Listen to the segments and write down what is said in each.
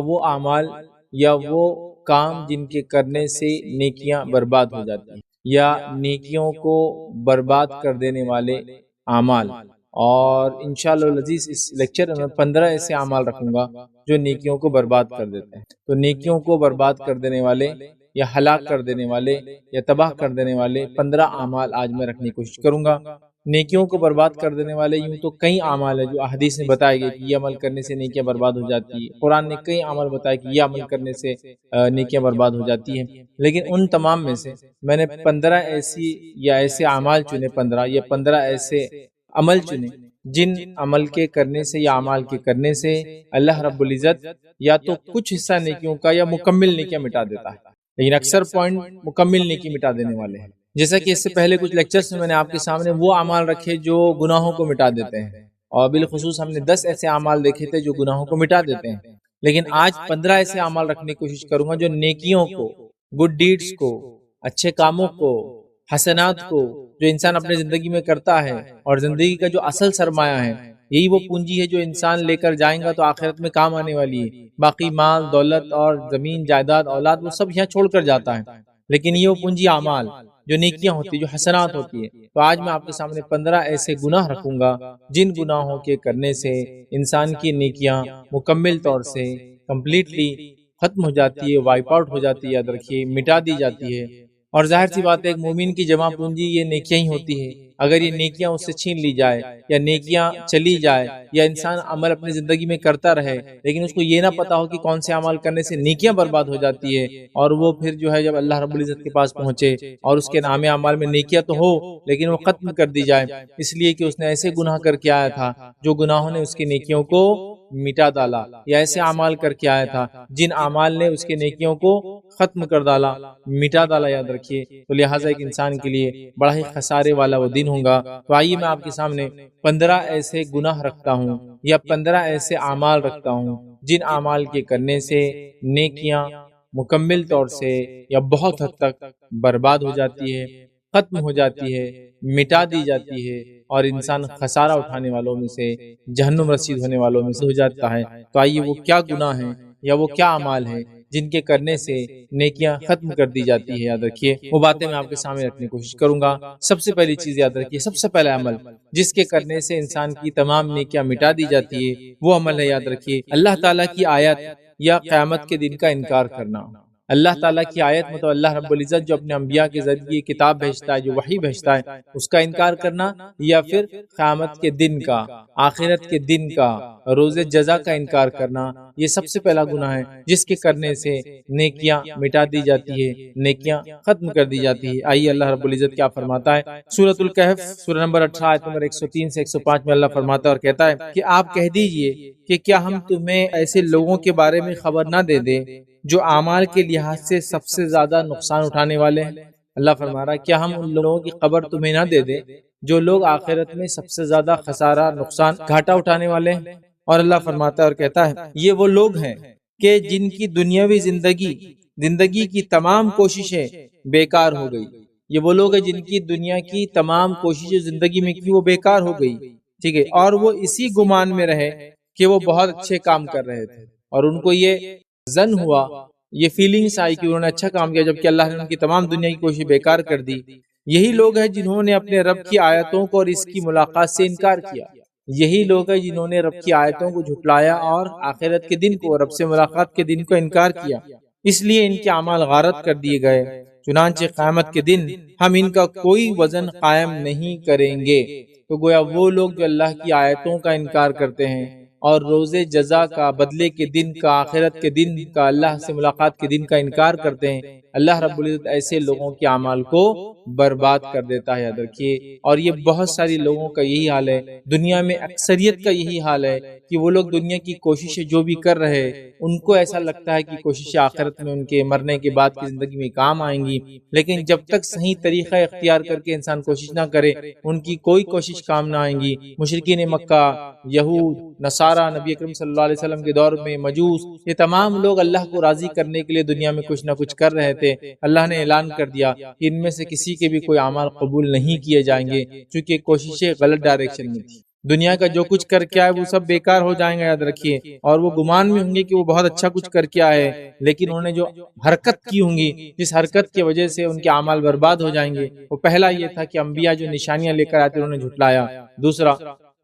وہ اعمال یا وہ کام جن کے کرنے سے نیکیاں برباد ہو جاتی ہیں، یا نیکیوں کو برباد کر دینے والے اعمال۔ اور انشاءاللہ العزیز اس لیکچر میں 15 ایسے اعمال رکھوں گا جو نیکیوں کو برباد کر دیتے ہیں۔ تو نیکیوں کو برباد کر دینے والے یا ہلاک کر دینے والے یا تباہ کر دینے والے 15 اعمال آج میں رکھنے کی کوشش کروں گا۔ نیکیوں کو برباد کر دینے والے یوں تو کئی اعمال ہیں جو احادیث میں بتائے گئے کہ یہ عمل کرنے سے نیکیاں برباد ہو جاتی ہیں، قرآن نے کئی عمل بتائے کہ یہ عمل کرنے سے نیکیاں برباد ہو جاتی ہیں، لیکن ان تمام میں سے میں نے 15 ایسی یا ایسے اعمال چنے، 15 یا 15 ایسے عمل چنے جن عمل کے کرنے سے یا اعمال کے کرنے سے اللہ رب العزت یا تو کچھ حصہ نیکیوں کا یا مکمل نیکیاں مٹا دیتا ہے، لیکن اکثر پوائنٹ مکمل نیکی مٹا دینے والے ہیں۔ جیسا کہ اس سے پہلے کچھ لیکچرز میں نے آپ کے سامنے وہ اعمال رکھے جو گناہوں کو مٹا دیتے ہیں، اور بالخصوص ہم نے 10 ایسے اعمال دیکھے تھے جو گناہوں کو مٹا دیتے ہیں، لیکن آج 15 ایسے اعمال رکھنے کی کوشش کروں گا جو نیکیوں کو، گڈ ڈیڈز کو، اچھے کاموں کو، حسنات کو جو انسان اپنے زندگی میں کرتا ہے، اور زندگی کا جو اصل سرمایہ ہے، یہی وہ پونجی ہے جو انسان لے کر جائیں گا تو آخرت میں کام آنے والی ہے۔ باقی مال، دولت اور زمین، جائیداد، اولاد وہ سب یہاں چھوڑ کر جاتا ہے، لیکن یہ وہ پونجی اعمال جو نیکیاں ہوتی ہیں، جو حسنات ہوتی ہیں۔ تو آج میں آپ کے سامنے 15 ایسے گناہ رکھوں گا جن گناہوں کے کرنے سے انسان کی نیکیاں مکمل طور سے کمپلیٹلی ختم ہو جاتی ہے، وائپ آؤٹ ہو جاتی ہے، یاد رکھیے مٹا دی جاتی ہے۔ اور ظاہر سی بات ہے ایک مومن کی جمع پونجی یہ نیکیاں ہی ہوتی ہے۔ اگر یہ نیکیاں اس سے چھین لی جائے یا نیکیاں چلی جائے یا انسان عمل اپنی زندگی میں کرتا رہے لیکن اس کو یہ نہ پتا ہو کہ کون سے عمل کرنے سے نیکیاں برباد ہو جاتی ہے، اور وہ پھر جو ہے جب اللہ رب العزت کے پاس پہنچے اور اس کے نام اعمال میں نیکیاں تو ہو لیکن وہ ختم کر دی جائے اس لیے کہ اس نے ایسے گناہ کر کے آیا تھا جو گناہوں نے اس کی نیکیوں کو مٹا ڈالا، یا ایسے اعمال کر کے آیا تھا جن اعمال نے اس کے نیکیوں کو ختم کر ڈالا، مٹا ڈالا، یاد رکھیے۔ تو لہٰذا ایک انسان کے لیے بڑا ہی خسارے والا وہ دن ہوگا۔ تو آئیے میں آپ کے سامنے 15 ایسے گناہ رکھتا ہوں یا 15 ایسے اعمال رکھتا ہوں جن اعمال کے کرنے سے نیکیاں مکمل طور سے یا بہت حد تک برباد ہو جاتی ہے، ختم ہو جاتی ہے، مٹا دی جاتی ہے، اور انسان خسارہ اٹھانے والوں میں سے، جہنم رسید ہونے والوں میں سے ہو جاتا ہے۔ تو آئیے وہ کیا گناہ ہیں یا وہ کیا اعمال ہیں جن کے کرنے سے نیکیاں ختم کر دی جاتی ہے، یاد رکھیے وہ باتیں میں آپ کے سامنے رکھنے کی کوشش کروں گا۔ سب سے پہلی چیز یاد رکھیے، سب سے پہلا عمل جس کے کرنے سے انسان کی تمام نیکیاں مٹا دی جاتی ہے وہ عمل ہے، یاد رکھیے، اللہ تعالیٰ کی آیت یا قیامت کے دن کا انکار کرنا۔ اللہ تعالیٰ کی آیت مطلب اللہ رب العزت جو اپنے انبیاء کے ذریعے کتاب بھیجتا ہے، جو وحی بھیجتا ہے، اس کا انکار کرنا، یا پھر قیامت کے دن کا، آخرت کے دن کا، روز جزا کا انکار کرنا، یہ سب سے پہلا گناہ ہے جس کے کرنے سے نیکیاں مٹا دی جاتی ہے، نیکیاں ختم کر دی جاتی ہے۔ آئیے اللہ رب العزت کیا فرماتا ہے سورۃ الکہف سورہ نمبر 18 آیت نمبر 103 سے 105 میں اللہ فرماتا ہے اور کہتا ہے کہ آپ کہہ دیجئے کہ کیا ہم تمہیں ایسے لوگوں کے بارے میں خبر نہ دے دیں جو اعمال کے لحاظ سے سب سے زیادہ نقصان اٹھانے والے ہیں۔ اللہ فرما رہا ہے کیا ہم ان لوگوں کی خبر تمہیں نہ دے دیں جو لوگ آخرت میں سب سے زیادہ خسارہ، نقصان، گھاٹا اٹھانے والے ہیں۔ اور اللہ فرماتا ہے اور کہتا ہے یہ وہ لوگ ہیں کہ جن کی دنیاوی زندگی کی تمام کوششیں بیکار ہو گئی۔ یہ وہ لوگ ہیں جن کی دنیا کی تمام کوششیں زندگی میں کی وہ بیکار ہو گئی، ٹھیک ہے، اور وہ اسی گمان میں رہے کہ وہ بہت اچھے کام کر رہے تھے، اور ان کو یہ ظن ہوا، یہ فیلنگز آئی کہ انہوں نے اچھا کام کیا، جبکہ اللہ نے ان کی تمام دنیا کی کوشش بیکار کر دی۔ یہی لوگ ہیں جنہوں نے اپنے رب کی آیتوں کو اور اس کی ملاقات سے انکار کیا۔ یہی لوگ ہیں جنہوں نے رب کی آیتوں کو جھٹلایا اور آخرت کے دن کو، رب سے ملاقات کے دن کو انکار کیا، اس لیے ان کے اعمال غارت کر دیے گئے۔ چنانچہ قیامت کے دن ہم ان کا کوئی وزن قائم نہیں کریں گے۔ تو گویا وہ لوگ جو اللہ کی آیتوں کا انکار کرتے ہیں اور روز جزا کا، بدلے کے دن کا، آخرت کے دن کا، اللہ سے ملاقات کے دن کا انکار کرتے ہیں، اللہ رب العزت ایسے لوگوں کے اعمال کو برباد کر دیتا ہے، یاد رکھیے۔ اور یہ بہت ساری لوگوں کا یہی حال ہے، دنیا میں اکثریت کا یہی حال ہے کہ وہ لوگ دنیا کی کوششیں جو بھی کر رہے ان کو ایسا لگتا ہے کہ کوششیں آخرت میں ان کے مرنے کے بعد کی زندگی میں کام آئیں گی، لیکن جب تک صحیح طریقہ اختیار کر کے انسان کوشش نہ کرے ان کی کوئی کوشش کام نہ آئیں گی۔ مشرکین مکہ، یہود، نصارہ، نبی اکرم صلی اللہ علیہ وسلم کے دور میں مجوس، یہ تمام لوگ اللہ کو راضی کرنے کے لیے دنیا میں کچھ نہ کچھ کر رہے تھے۔ اللہ نے اعلان کر دیا کہ ان میں سے کسی کے بھی کوئی اعمال قبول نہیں کیے جائیں گے، چونکہ کوششیں غلط ڈائریکشن میں تھی۔ دنیا کا جو کچھ کر کے آئے وہ سب بیکار ہو جائیں گے، یاد رکھیے، اور وہ گمان میں ہوں گے کہ وہ بہت اچھا کچھ کر کے آئے، لیکن انہوں نے جو حرکت کی ہوں گی، جس حرکت کی وجہ سے ان کے اعمال برباد ہو جائیں گے، وہ پہلا یہ تھا کہ انبیاء جو نشانیاں لے کر آتے انہوں نے جھٹلایا، دوسرا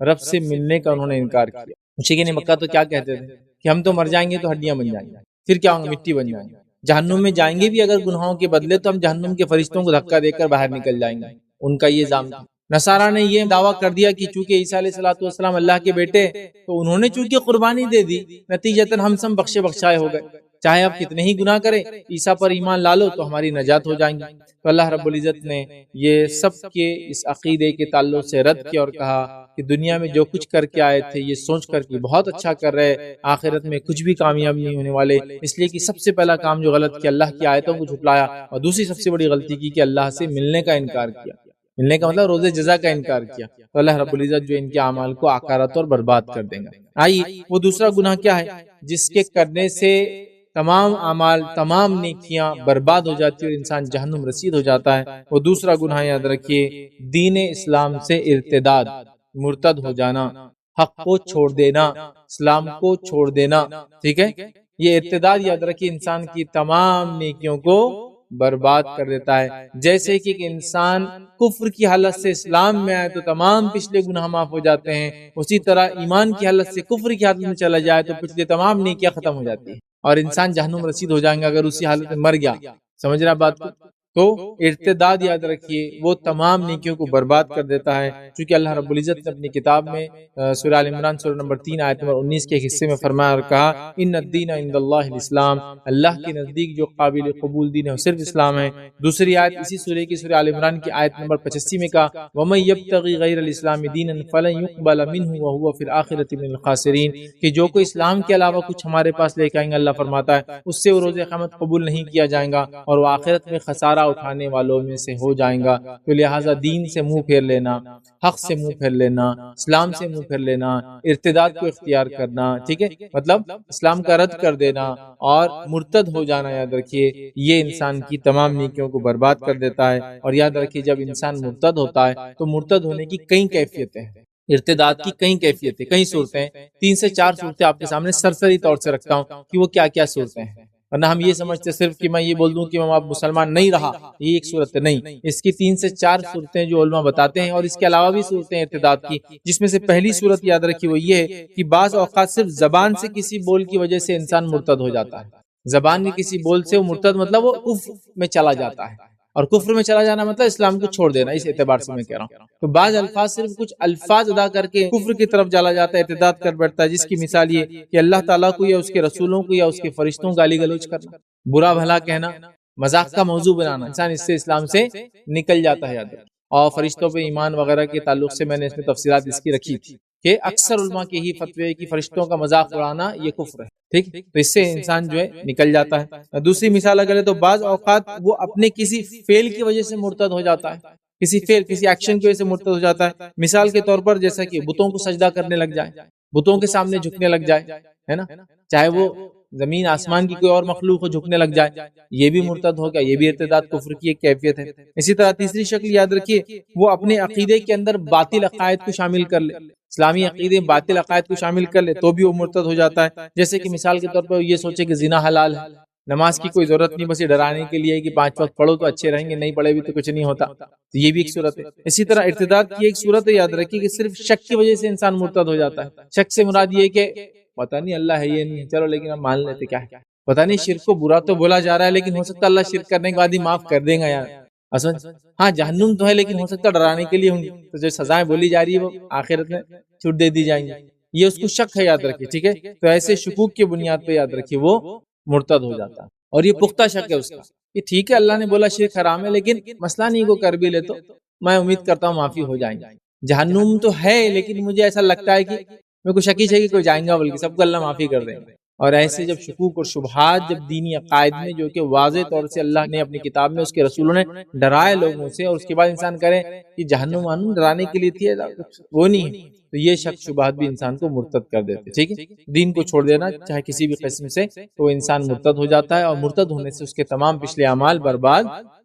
رب سے ملنے کا انہوں نے انکار کیا۔ مشرکین مکہ تو کیا کہتے تھے کہ ہم تو مر جائیں گے تو ہڈیاں بن جائیں گے، پھر کیا ہوں گے، مٹی بن جائیں گے، جہنم میں جائیں گے بھی اگر گناہوں کے بدلے تو ہم جہنم کے فرشتوں کو دھکا دے کر باہر نکل جائیں گے، ان کا یہ الزام تھا۔ نصارہ نے یہ دعویٰ کر دیا کہ چونکہ عیسیٰ علیہ السلام اللہ کے بیٹے، تو انہوں نے چونکہ قربانی دے دی، نتیجتاً ہم سب بخشے بخشائے ہو گئے، چاہے آپ کتنے ہی گناہ کریں، عیسیٰ پر ایمان لا لو تو ہماری نجات ہو جائیں گی۔ تو اللہ رب العزت نے یہ سب کے اس عقیدے کے تعلق سے رد کیا اور کہا کہ دنیا میں جو کچھ کر کے آئے تھے یہ سوچ کر کہ بہت اچھا کر رہے، آخرت میں کچھ بھی کامیاب نہیں ہونے والے، اس لیے کہ سب سے پہلا کام جو غلط کیا، اللہ کی آیتوں کو جھٹلایا، اور دوسری سب سے بڑی غلطی کی کہ اللہ سے ملنے کا انکار کیا، ملنے کا مطلب روز جزا کا انکار کیا، تو اللہ رب العزت جو ان کے اعمال کو آکارت اور برباد کر دیں گا۔ آئیے وہ دوسرا گناہ کیا ہے جس کے کرنے سے تمام اعمال، تمام نیکیاں برباد ہو جاتی ہے اور انسان جہنم رسید ہو جاتا ہے، وہ دوسرا گناہ یاد رکھیے، دین اسلام سے ارتداد، مرتد ہو جانا، حق کو چھوڑ دینا، اسلام کو چھوڑ دینا، ٹھیک ہے، یہ ارتداد یاد رکھیے انسان کی تمام نیکیوں کو برباد کر دیتا ہے۔ جیسے کہ ایک انسان کفر کی حالت سے اسلام میں آئے تو تمام پچھلے گناہ معاف ہو جاتے ہیں، اسی طرح ایمان کی حالت سے کفر کی حالت میں چلا جائے تو پچھلے تمام نیکیاں ختم ہو جاتی ہیں اور انسان جہنم رسید ہو جائیں گا اگر اسی حالت میں مر گیا۔ سمجھ رہا بات کو؟ تو ارتداد یاد رکھیے وہ تمام نیکیوں کو برباد کر دیتا ہے، چونکہ اللہ رب العزت نے اپنی کتاب میں سورہ آل عمران سورہ نمبر 3 آیت نمبر 19 کے حصے میں فرمایا اور کہا ان الدین عند اللہ الاسلام، اللہ کے نزدیک جو قابل قبول دین ہے وہ صرف اسلام ہے۔ دوسری آیت اسی سورہ کی سورہ آل عمران کی آیت نمبر 85 میں کہا وَمَن يَبْتَغِ غَيْرَ الْإِسْلَامِ دِينًا فَلَن يُقْبَلَ مِنْهُ وَهُوَ فِي الْآخِرَةِ مِنَ الْخَاسِرِينَ، کہ جو کوئی اسلام کے علاوہ کچھ ہمارے پاس لے کے آئیں گے، اللہ فرماتا ہے اس سے وہ روز قیامت قبول نہیں کیا جائے گا اور وہ آخرت میں خسارہ اٹھانے والوں میں سے ہو جائیں گا۔ تو لہٰذا دین سے منہ پھیر لینا، حق سے منہ پھیر لینا، اسلام سے منہ پھیر لینا، ارتداد کو اختیار کرنا، ٹھیک ہے، مطلب اسلام کا رد کر دینا اور مرتد ہو جانا، یاد رکھیے یہ انسان کی تمام نیکیوں کو برباد کر دیتا ہے۔ اور یاد رکھیے جب انسان مرتد ہوتا ہے تو مرتد ہونے کی کئی کیفیتیں ہیں، ارتداد کی کئی کیفیتیں، کئی صورتیں، 3 سے 4 صورتیں آپ کے سامنے سرسری طور سے رکھتا ہوں کہ وہ کیا کیا صورتیں ہیں، ورنہ ہم یہ سمجھتے صرف کہ میں یہ بول دوں کہ میں اب مسلمان نہیں رہا، یہ ایک صورت نہیں، اس کی 3 سے 4 صورتیں جو علماء بتاتے ہیں، اور اس کے علاوہ بھی صورتیں ارتداد کی، جس میں سے پہلی صورت یاد رکھی وہ یہ ہے کہ بعض اوقات صرف زبان سے کسی بول کی وجہ سے انسان مرتد ہو جاتا ہے، زبان کے کسی بول سے وہ مرتد مطلب وہ کفر میں چلا جاتا ہے، اور کفر میں چلا جانا مطلب اسلام کو چھوڑ دینا، اس اعتبار سے میں کہہ رہا ہوں۔ تو بعض الفاظ صرف کچھ الفاظ ادا کر کے کفر کی طرف چلا جاتا ہے، ارتداد کر بیٹھتا ہے، جس کی مثال یہ کہ اللہ تعالیٰ کو یا اس کے رسولوں کو یا اس کے فرشتوں کو گالی گلوچ کرنا، برا بھلا کہنا، مذاق کا موضوع بنانا، انسان اس سے اسلام سے نکل جاتا ہے، یاد رکھیں۔ اور فرشتوں پہ ایمان وغیرہ کے تعلق سے میں نے اس میں تفصیلات اس کی رکھی تھی کہ اکثر علماء کے ہی فتوی ہے کہ فرشتوں کا مذاق اڑانا یہ کفر ہے، ٹھیک، تو اس سے انسان جو ہے نکل جاتا ہے۔ دوسری مثال اگر ہے تو بعض اوقات وہ اپنے کسی فعل کی وجہ سے مرتد ہو جاتا ہے، کسی فعل، کسی ایکشن کی وجہ سے مرتد ہو جاتا ہے، مثال کے طور پر جیسا کہ بتوں کو سجدہ کرنے لگ جائے، بتوں کے سامنے جھکنے لگ جائے، ہے نا، چاہے وہ زمین آسمان کی کوئی اور مخلوق ہو جھکنے لگ جائے، یہ بھی مرتد ہو گیا، یہ بھی ارتداد کفر کی ایک کیفیت ہے۔ اسی طرح تیسری شکل یاد رکھیے وہ اپنے عقیدے کے اندر باطل عقائد کو شامل کر لے، اسلامی عقیدے میں باطل عقائد کو شامل کر لے تو بھی وہ مرتد ہو جاتا ہے، جیسے کہ مثال کے طور پر یہ سوچے کہ زنا حلال ہے، نماز کی کوئی ضرورت نہیں، بس یہ ڈرانے کے لیے کہ 5 وقت پڑھو تو اچھے رہیں گے، نہیں پڑھے بھی تو کچھ نہیں ہوتا، تو یہ بھی ایک صورت ہے۔ اسی طرح ارتداد کی ایک صورت ہے یاد رکھیے کہ صرف شک کی وجہ سے انسان مرتد ہو جاتا ہے، شک سے مراد یہ کہ پتہ نہیں اللہ ہے یہ نہیں، چلو لیکن ہم مان لیتے، کیا ہے پتہ نہیں، شرک کو برا تو بولا جا رہا ہے لیکن ہو سکتا ہے اللہ شرک کرنے کے بعد ہی معاف کر دے گا یار، اصل ہاں جہنم تو ہے لیکن ہو سکتا ہے ڈرانے کے لیے ہوں گی، تو جو سزائیں بولی جا رہی ہے وہ آخرت میں چھوٹ دے دی جائیں گی، یہ اس کو شک ہے، یاد رکھیے، ٹھیک ہے، تو ایسے شکوک کی بنیاد پہ یاد رکھیے وہ مرتد ہو جاتا ہے، اور یہ پختہ شک ہے اس کا کہ ٹھیک ہے اللہ نے بولا شرک حرام ہے لیکن مسئلہ نہیں کو کر بھی لے تو میں امید کرتا ہوں معافی ہو جائیں گے، جہنم تو ہے لیکن مجھے ایسا لگتا ہے کہ میں کو شکی کوئی جائیں گا بلکہ سب کو اللہ معافی کر دیں گے، اور ایسے جب شکوک اور شبہات جب دینی عقائد میں جو کہ واضح طور سے اللہ نے اپنی کتاب میں اس کے رسولوں نے ڈرائے لوگوں سے، اور اس کے بعد انسان کرے کہ جہنم وہنم ڈرانے کے لیے تھی، وہ نہیں ہے، تو یہ شک شبہات بھی انسان کو مرتد کر دیتے. ٹھیک ہے، دین کو چھوڑ دینا چاہے کسی بھی قسم سے، تو وہ انسان مرتد ہو جاتا ہے، اور مرتد ہونے سے اس کے تمام پچھلے اعمال برباد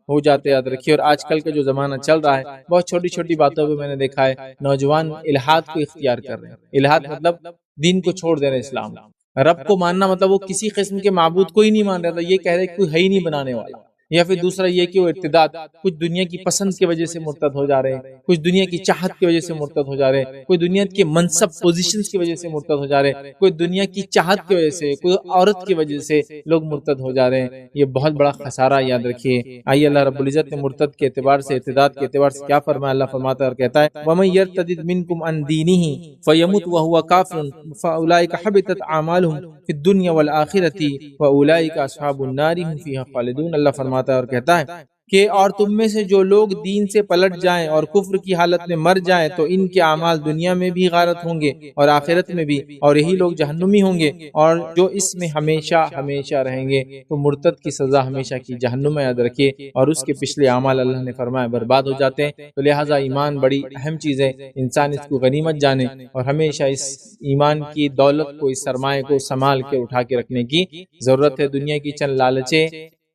ہو جاتے. یاد رکھیے. اور آج کل کا جو زمانہ چل رہا ہے، بہت چھوٹی چھوٹی باتوں پہ میں نے دیکھا ہے نوجوان الہاد کو اختیار کر رہے ہیں. الہاد مطلب دین کو چھوڑ دے رہے، اسلام رب کو ماننا مطلب وہ کسی قسم کے معبود کو ہی نہیں مان رہا تھا، یہ کہہ رہے کوئی ہے ہی نہیں بنانے والا. یا پھر دوسرا یہ کہ وہ ارتداد، کچھ دنیا کی پسند کی وجہ سے مرتد ہو جا رہے ہیں، کچھ دنیا کی چاہت کی وجہ سے مرتد ہو جا رہے ہیں، کوئی دنیا کے منصب پوزیشنز کی وجہ سے مرتد ہو جا رہے ہیں، کوئی دنیا کی چاہت کی وجہ سے، کوئی عورت کی وجہ سے لوگ مرتد ہو جا رہے ہیں. یہ بہت بڑا خسارہ. یاد رکھیے. آئیے اللہ رب العزت نے مرتد کے اعتبار سے، ارتداد کے اعتبار سے کیا فرمایا. اللہ فرماتا ہے اور کہتا ہے وَمَن يَرْتَدِدْ مِنْكُمْ عَنْ دِينِهِ فَيَمُتْ وَهُوَ كَافِرٌ فَأُولَٰئِكَ حَبِطَتْ أَعْمَالُهُمْ فِي الدُّنْيَا وَالْآخِرَةِ وَأُولَٰئِكَ أَصْحَابُ النَّارِ هُمْ فِيهَا خَالِدُونَ. اللہ فرماتا ہے اور کہتا ہے کہ اور تم میں سے جو لوگ دین سے پلٹ جائیں اور کفر کی حالت میں مر جائیں تو ان کے اعمال دنیا میں بھی غارت ہوں گے اور آخرت میں بھی، اور یہی لوگ جہنمی ہوں گے اور جو اس میں ہمیشہ ہمیشہ رہیں گے. تو مرتد کی سزا ہمیشہ کی جہنم میں. یاد رکھیے. اور اس کے پچھلے اعمال اللہ نے فرمایا برباد ہو جاتے ہیں. تو لہٰذا ایمان بڑی اہم چیز ہے، انسان اس کو غنیمت جانے اور ہمیشہ اس ایمان کی دولت کو، اس سرمایہ کو سنبھال کے اٹھا کے رکھنے کی ضرورت ہے. دنیا کی چند لالچیں،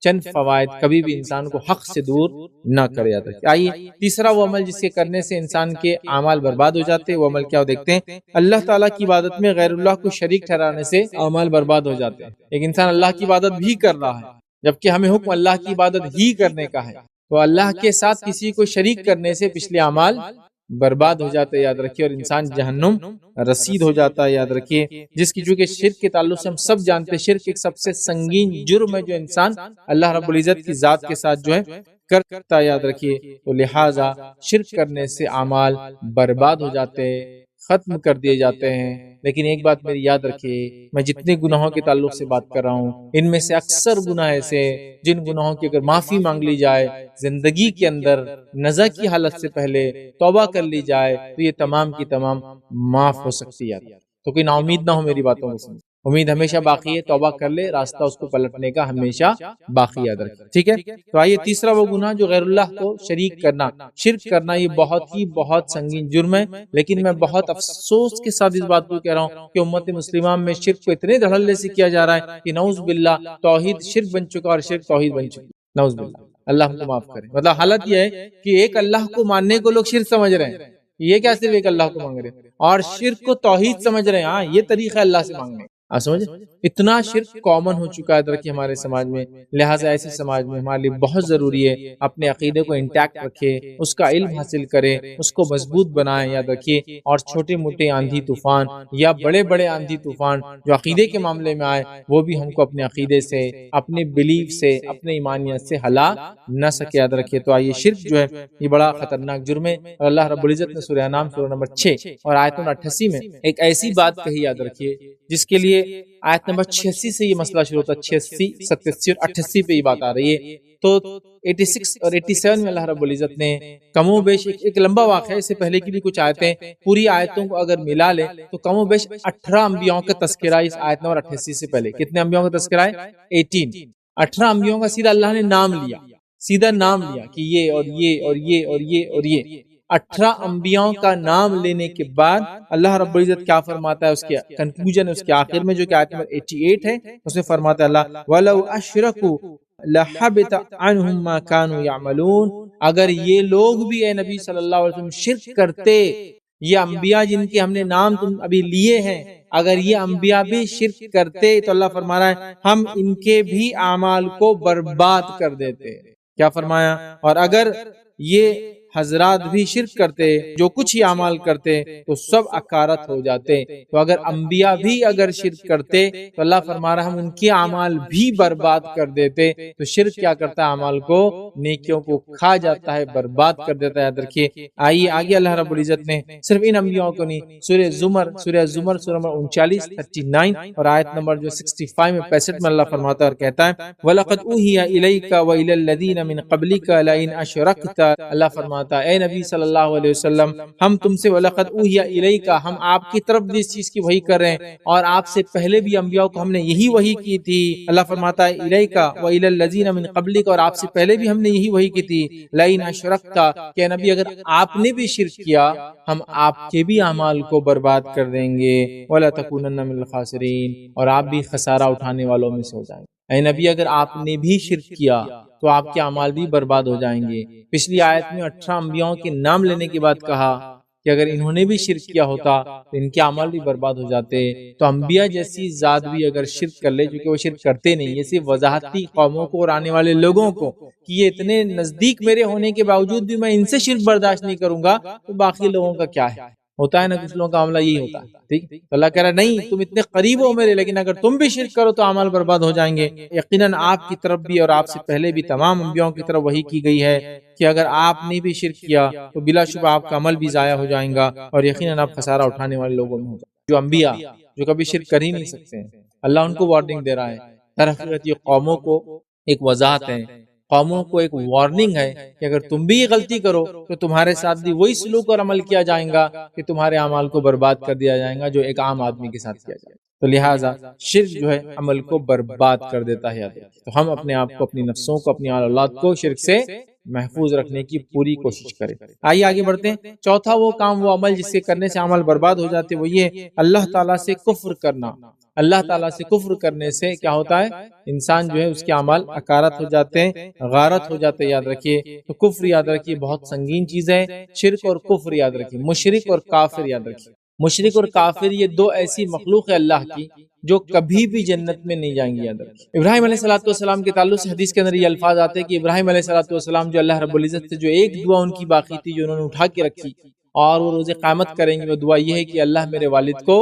چند فوائد کبھی بھی انسان کو حق سے دور نہ کرے. جاتا ہے. آئیے تیسرا وہ عمل جس کے کرنے سے انسان کے اعمال برباد ہو جاتے ہیں، وہ عمل کیا دیکھتے ہیں. اللہ تعالیٰ کی عبادت میں غیر اللہ کو شریک ٹھہرانے سے اعمال برباد ہو جاتے ہیں. ایک انسان اللہ کی عبادت بھی کر رہا ہے جبکہ ہمیں حکم اللہ کی عبادت ہی کرنے کا ہے، تو اللہ کے ساتھ کسی کو شریک کرنے سے پچھلے اعمال برباد ہو جاتے. یاد رکھیے. اور انسان جہنم رسید ہو جاتا ہے. یاد رکھیے. جس کی چونکہ شرک کے تعلق سے ہم سب جانتے ہیں، شرک ایک سب سے سنگین جرم ہے جو انسان اللہ رب العزت کی ذات کے ساتھ جو ہے کرتا ہے. یاد رکھیے. تو لہٰذا شرک کرنے سے اعمال برباد ہو جاتے ہیں، ختم کر دیے جاتے ہیں. لیکن ایک بات میری یاد رکھیے، میں جتنے گناہوں کے تعلق سے بات کر رہا ہوں، ان میں سے اکثر گناہ ایسے جن گناہوں کی اگر معافی مانگ لی جائے زندگی کے اندر نزع کی حالت سے پہلے توبہ کر لی جائے تو یہ تمام کی تمام معاف ہو سکتی ہے. تو کوئی نا امید نہ ہو میری باتوں کو سمجھ، امید ہمیشہ باقی ہے. توبہ کر لے، راستہ اس کو پلٹنے کا ہمیشہ باقی. یاد رکھے. ٹھیک ہے. تو آئیے تیسرا وہ گناہ جو غیر اللہ کو شریک کرنا، شرک کرنا، یہ بہت سنگین جرم ہے. لیکن میں بہت افسوس کے ساتھ اس بات کو کہہ رہا ہوں کہ امت مسلمہ میں شرک کو اتنے دھڑلے سے کیا جا رہا ہے کہ نعوذ باللہ توحید شرک بن چکا اور شرک توحید بن چکی. نعوذ باللہ. اللہ ہم کو معاف کرے. مطلب حالت یہ ہے کہ ایک اللہ کو ماننے کو لوگ شرک سمجھ رہے ہیں. یہ کیا صرف ایک اللہ کو مانگ رہے ہیں، اور شرک کو توحید سمجھ رہے ہیں. ہاں یہ طریقہ ہے اللہ سے مانگنے. آپ سمجھے اتنا شرک کامن ہو چکا ہے درکی ہمارے سماج میں. لہٰذا ایسے سماج میں ہمارے لیے بہت ضروری ہے اپنے عقیدے کو انٹیکٹ رکھے، اس کا علم حاصل کرے، اس کو مضبوط بنائے. یاد رکھیے. اور چھوٹے موٹے آندھی طوفان یا بڑے بڑے آندھی طوفان جو عقیدے کے معاملے میں آئے، وہ بھی ہم کو اپنے عقیدے سے، اپنے بلیف سے، اپنے ایمانیت سے ہلا نہ سکے. یاد رکھیے. تو آئیے شرک جو ہے یہ بڑا خطرناک جرم ہے. اور اللہ رب العزت نے سورہ انعام سورہ نمبر 6 اور آیت نمبر 88 میں ایک ایسی بات کہی. یاد رکھیے. جس کے لیے آیت نمبر 86 سے یہ مسئلہ شروع ہوتا ہے. 86 87 اور 88 پہ یہ بات آ رہی ہے. تو 86 اور 87 میں اللہ رب العزت نے کم و بیش ایک لمبا واقعہ ہے، اس سے پہلے کی بھی کچھ آیتیں، پوری آیتوں کو اگر ملا لے تو کم و بیش 18 انبیاءوں کا تذکرہ اس آیت نمبر 88 سے پہلے. کتنے انبیاءوں کا تذکرہ ہے؟ 18 انبیاءوں کا سیدھا اللہ نے نام لیا، سیدھا نام لیا کہ یہ اور یہ اور یہ اور یہ اور یہ 18 انبیاءوں کا نام لینے کے بعد اللہ رب العزت کیا فرماتا ہے اس کے کنکلوژن، اس کے آخر میں جو کہ آیت نمبر 88 ہے، اس میں فرماتا ہے اللہ وَلَوْ أَشْرَكُوا لَحَبِطَ عَنْهُمْ مَا كَانُوا يَعْمَلُونَ. اگر یہ لوگ بھی اے نبی صلی اللہ علیہ وسلم شرک کرتے، یہ انبیاء جن کے ہم نے نام تم ابھی لیے ہیں، اگر یہ انبیاء بھی شرک کرتے تو اللہ فرما رہا ہے ہم ان کے بھی اعمال کو برباد کر دیتے. کیا فرمایا؟ اور اگر یہ حضرات بھی شرک کرتے، جو کچھ ہی اعمال کرتے تو سب اکارت ہو جاتے. تو اگر انبیاء بھی اگر شرک کرتے تو اللہ فرما رہا ہم ان کے اعمال بھی برباد کر دیتے. تو شرک کیا کرتا ہے؟ اعمال کو، نیکیوں کو کھا جاتا ہے، برباد کر دیتا ہے. یاد رکھیے. آئیے آگے اللہ رب العزت نے صرف ان انبیاءوں کو نہیں، سورہ زمر سورہ نمبر 39 39 اور آیت نمبر جو 65 میں 65 میں اللہ فرماتا ہے اور کہتا ہے وَلَقَدْ أُوحِيَ إِلَيْكَ وَإِلَى الَّذِينَ مِن قَبْلِكَ لَئِنْ أَشْرَكْتَ. اللہ فرماتا فرماتا ہے اے نبی صلی اللہ علیہ وسلم ہم تم سے وَلَقَدْ أُوحِيَ إِلَيْكَ ہم آپ کی طرف بھی اس چیز کی وحی کر رہے ہیں اور آپ سے پہلے بھی انبیاء کو ہم نے یہی وحی کی تھی۔ اللہ فرماتا ہے إِلَيْكَ وَإِلَى الَّذِينَ مِن قَبْلِكَ اور آپ سے پہلے بھی ہم نے یہی وحی کی تھی لَئِنْ أَشْرَكْتَ کہ نبی اگر آپ نے بھی شرک کیا ہم آپ کے بھی اعمال کو برباد کر دیں گے وَلَتَكُونَنَّ مِنَ الْخَاسِرِينَ اور آپ بھی خسارہ اٹھانے والوں میں سے ہو جائیں گے۔ اے نبی اگر آپ نے بھی شرک کیا تو آپ کے اعمال بھی برباد ہو جائیں گے۔ پچھلی آیت میں 18 انبیاءوں کے نام لینے کے بعد کہا کہ اگر انہوں نے بھی شرک کیا ہوتا تو ان کے اعمال بھی برباد ہو جاتے۔ تو انبیاء جیسی ذات بھی اگر شرک کر لے چونکہ وہ شرک کرتے نہیں، یہ صرف وضاحت تھی قوموں کو اور آنے والے لوگوں کو کہ یہ اتنے نزدیک میرے ہونے کے باوجود بھی میں ان سے شرک برداشت نہیں کروں گا تو باقی لوگوں کا کیا ہے؟ ہوتا ہے نا کچھ لوگوں کا معاملہ یہی ہوتا ہے، ٹھیک؟ تو اللہ کہہ رہا ہے نہیں تم اتنے قریب ہو میرے، لیکن اگر تم بھی شرک کرو تو اعمال برباد ہو جائیں گے۔ یقیناً آپ کی طرف بھی اور آپ سے پہلے بھی تمام انبیاءوں کی طرف وحی کی گئی ہے کہ اگر آپ نے بھی شرک کیا تو بلا شبہ آپ کا عمل بھی ضائع ہو جائیں گا اور یقیناً آپ خسارہ اٹھانے والے لوگوں میں ہو جائیں گے۔ جو انبیاء جو کبھی شرک کر ہی نہیں سکتے ہیں، اللہ ان کو وارننگ دے رہا ہے۔ در حقیقت یہ قوموں کو ایک وضاحت ہے، قوموں کو ایک وارننگ ہے کہ اگر تم بھی یہ غلطی کرو تو تمہارے ساتھ بھی وہی سلوک اور عمل کیا جائے گا کہ تمہارے اعمال کو برباد کر دیا جائے گا جو ایک عام آدمی کے ساتھ کیا جائے گا۔ تو لہٰذا شرک جو ہے عمل کو برباد کر دیتا ہے۔ تو ہم اپنے آپ کو، اپنی نفسوں کو، اپنی اولاد کو شرک سے محفوظ رکھنے کی پوری کوشش کریں۔ آئیے آگے بڑھتے ہیں۔ چوتھا وہ کام، وہ عمل جس کے کرنے سے عمل برباد ہو جاتے، وہ یہ اللہ تعالیٰ سے کفر کرنا۔ اللہ تعالیٰ سے کفر کرنے سے کیا ہوتا ہے؟ انسان جو ہے اس کے اعمال اکارت ہو جاتے ہیں، غارت ہو جاتے ہیں۔ یاد رکھیے تو کفر یاد رکھیے بہت سنگین چیز ہے۔ شرک اور کفر یاد رکھیے، مشرک اور کافر یاد رکھیے۔ مشرک اور کافر یہ دو ایسی مخلوق ہے اللہ کی جو کبھی بھی جنت میں نہیں جائیں گی، یاد رکھیے۔ ابراہیم علیہ السلام کے تعلق سے حدیث کے اندر یہ الفاظ آتے ہیں کہ ابراہیم علیہ السلام جو اللہ رب العزت سے جو ایک دعا ان کی باقی تھی جو انہوں نے اٹھا کے رکھی اور وہ روز قیامت کریں گے، وہ دعا یہ ہے کہ اللہ میرے والد کو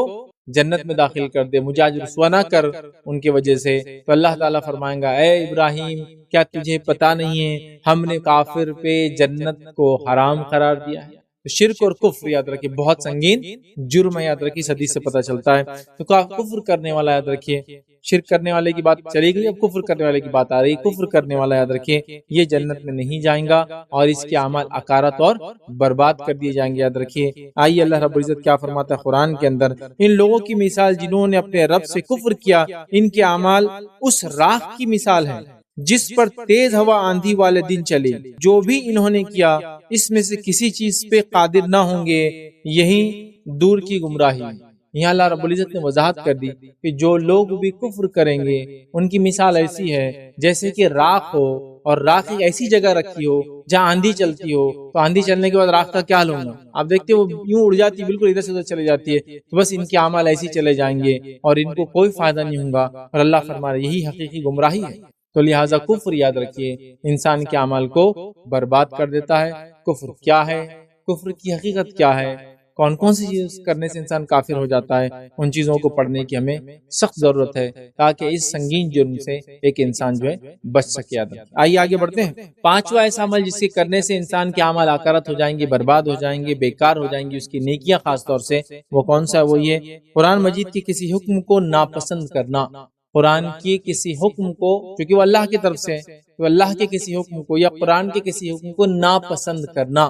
جنت میں داخل کر دے، مجھے آج رسوا نہ کر ان کی وجہ سے۔ تو اللہ تعالیٰ فرمائیں گا اے ابراہیم کیا تجھے پتا نہیں ہے ہم نے کافر پہ جنت کو حرام قرار دیا ہے۔ تو شرک اور کفر یاد رکھیے بہت سنگین جرم ہے، یاد رکھیے اس حدیث سے پتہ چلتا ہے۔ تو کفر کرنے والا یاد رکھیے، شرک کرنے والے کی بات چلی گئی، اب کفر کرنے والے کی بات آ رہی۔ کفر کرنے والا یاد رکھیے یہ جنت میں نہیں جائیں گا اور اس کے اعمال اکارت اور برباد کر دیے جائیں گے، یاد رکھیے۔ آئیے اللہ رب العزت کیا فرماتا ہے قرآن کے اندر، ان لوگوں کی مثال جنہوں نے اپنے رب سے کفر کیا، ان کے اعمال اس راکھ کی مثال ہے جس پر تیز ہوا آندھی والے دن چلی، جو بھی انہوں نے کیا اس میں سے کسی چیز پہ قادر نہ ہوں گے، یہی دور کی گمراہی۔ یہاں اللہ رب العزت نے وضاحت کر دی کہ جو لوگ بھی کفر کریں گے ان کی مثال ایسی ہے جیسے کہ راکھ ہو، اور راکھ ایک ایسی جگہ رکھی ہو جہاں آندھی چلتی ہو، تو آندھی چلنے کے بعد راکھ کا کیا حال ہوگا؟ آپ دیکھتے وہ یوں اڑ جاتی ہے، بالکل ادھر سے ادھر چلے جاتی ہے۔ تو بس ان کے اعمال ایسے چلے جائیں گے اور ان کو کوئی فائدہ نہیں ہوگا، اور اللہ فرما رہا ہے یہی حقیقی گمراہی ہے۔ تو لہٰذا کفر یاد رکھیے انسان کے اعمال کو برباد کر دیتا ہے۔ کفر کیا ہے؟ کفر کی حقیقت کیا ہے؟ کون کون سی چیز کرنے سے انسان کافر ہو جاتا ہے؟ ان چیزوں کو پڑھنے کی ہمیں سخت ضرورت ہے تاکہ اس سنگین جرم سے ایک انسان جو ہے بچ سکے۔ آئیے آگے بڑھتے ہیں۔ پانچواں ایسا عمل جس کے کرنے سے انسان کے اعمال اکارت ہو جائیں گے، برباد ہو جائیں گے، بیکار ہو جائیں گی اس کی نیکیاں خاص طور سے، وہ کون سا ہے؟ وہ یہ قرآن مجید کے کسی حکم کو ناپسند کرنا۔ قرآن کی کسی حکم کو، کیونکہ وہ اللہ کی طرف سے، تو اللہ کے کسی حکم کو یا قرآن کے کسی حکم کو ناپسند کرنا،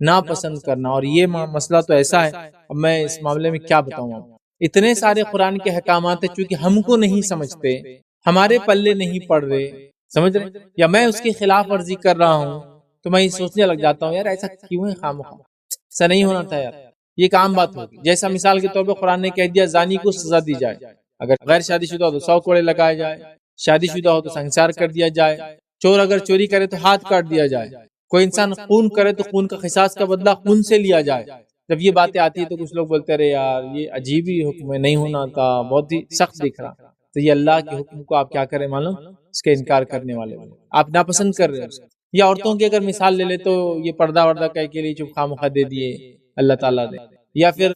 ناپسند کرنا۔ اور یہ مسئلہ تو ایسا ہے، اب میں اس معاملے میں کیا بتاؤں آپ، اتنے سارے قرآن کے احکامات ہیں چونکہ ہم کو نہیں سمجھتے، ہمارے پلے نہیں پڑ رہے، سمجھ رہے، یا میں اس کی خلاف ورزی کر رہا ہوں تو میں یہ سوچنے لگ جاتا ہوں یار ایسا کیوں ہے، خامخواہ ایسا نہیں ہونا تھا یار، یہ ایک عام بات ہوگی۔ جیسا مثال کے طور پہ قرآن نے کہہ دیا زانی کو سزا دی جائے، اگر غیر شادی شدہ ہو تو 100 کوڑے لگائے جائے، شادی شدہ ہو تو سنسار کر دیا جائے، چور اگر چوری کرے تو ہاتھ کاٹ دیا جائے، کوئی انسان خون کرے تو خون کا قصاص کا بدلہ خون سے لیا جائے۔ جب یہ باتیں آتی ہے تو کچھ لوگ بولتے رہے یار یہ عجیب ہی حکم ہے، نہیں ہونا تھا، بہت ہی سخت دکھ رہا۔ تو یہ اللہ کے حکم کو آپ کیا کریں معلوم، اس کے انکار کرنے والے آپ ناپسند کر رہے ہیں۔ یا عورتوں کی اگر مثال لے لے تو یہ پردہ وردہ کہہ کے لیے چپ خامخواہ دے دیے اللہ تعالیٰ نے، یا پھر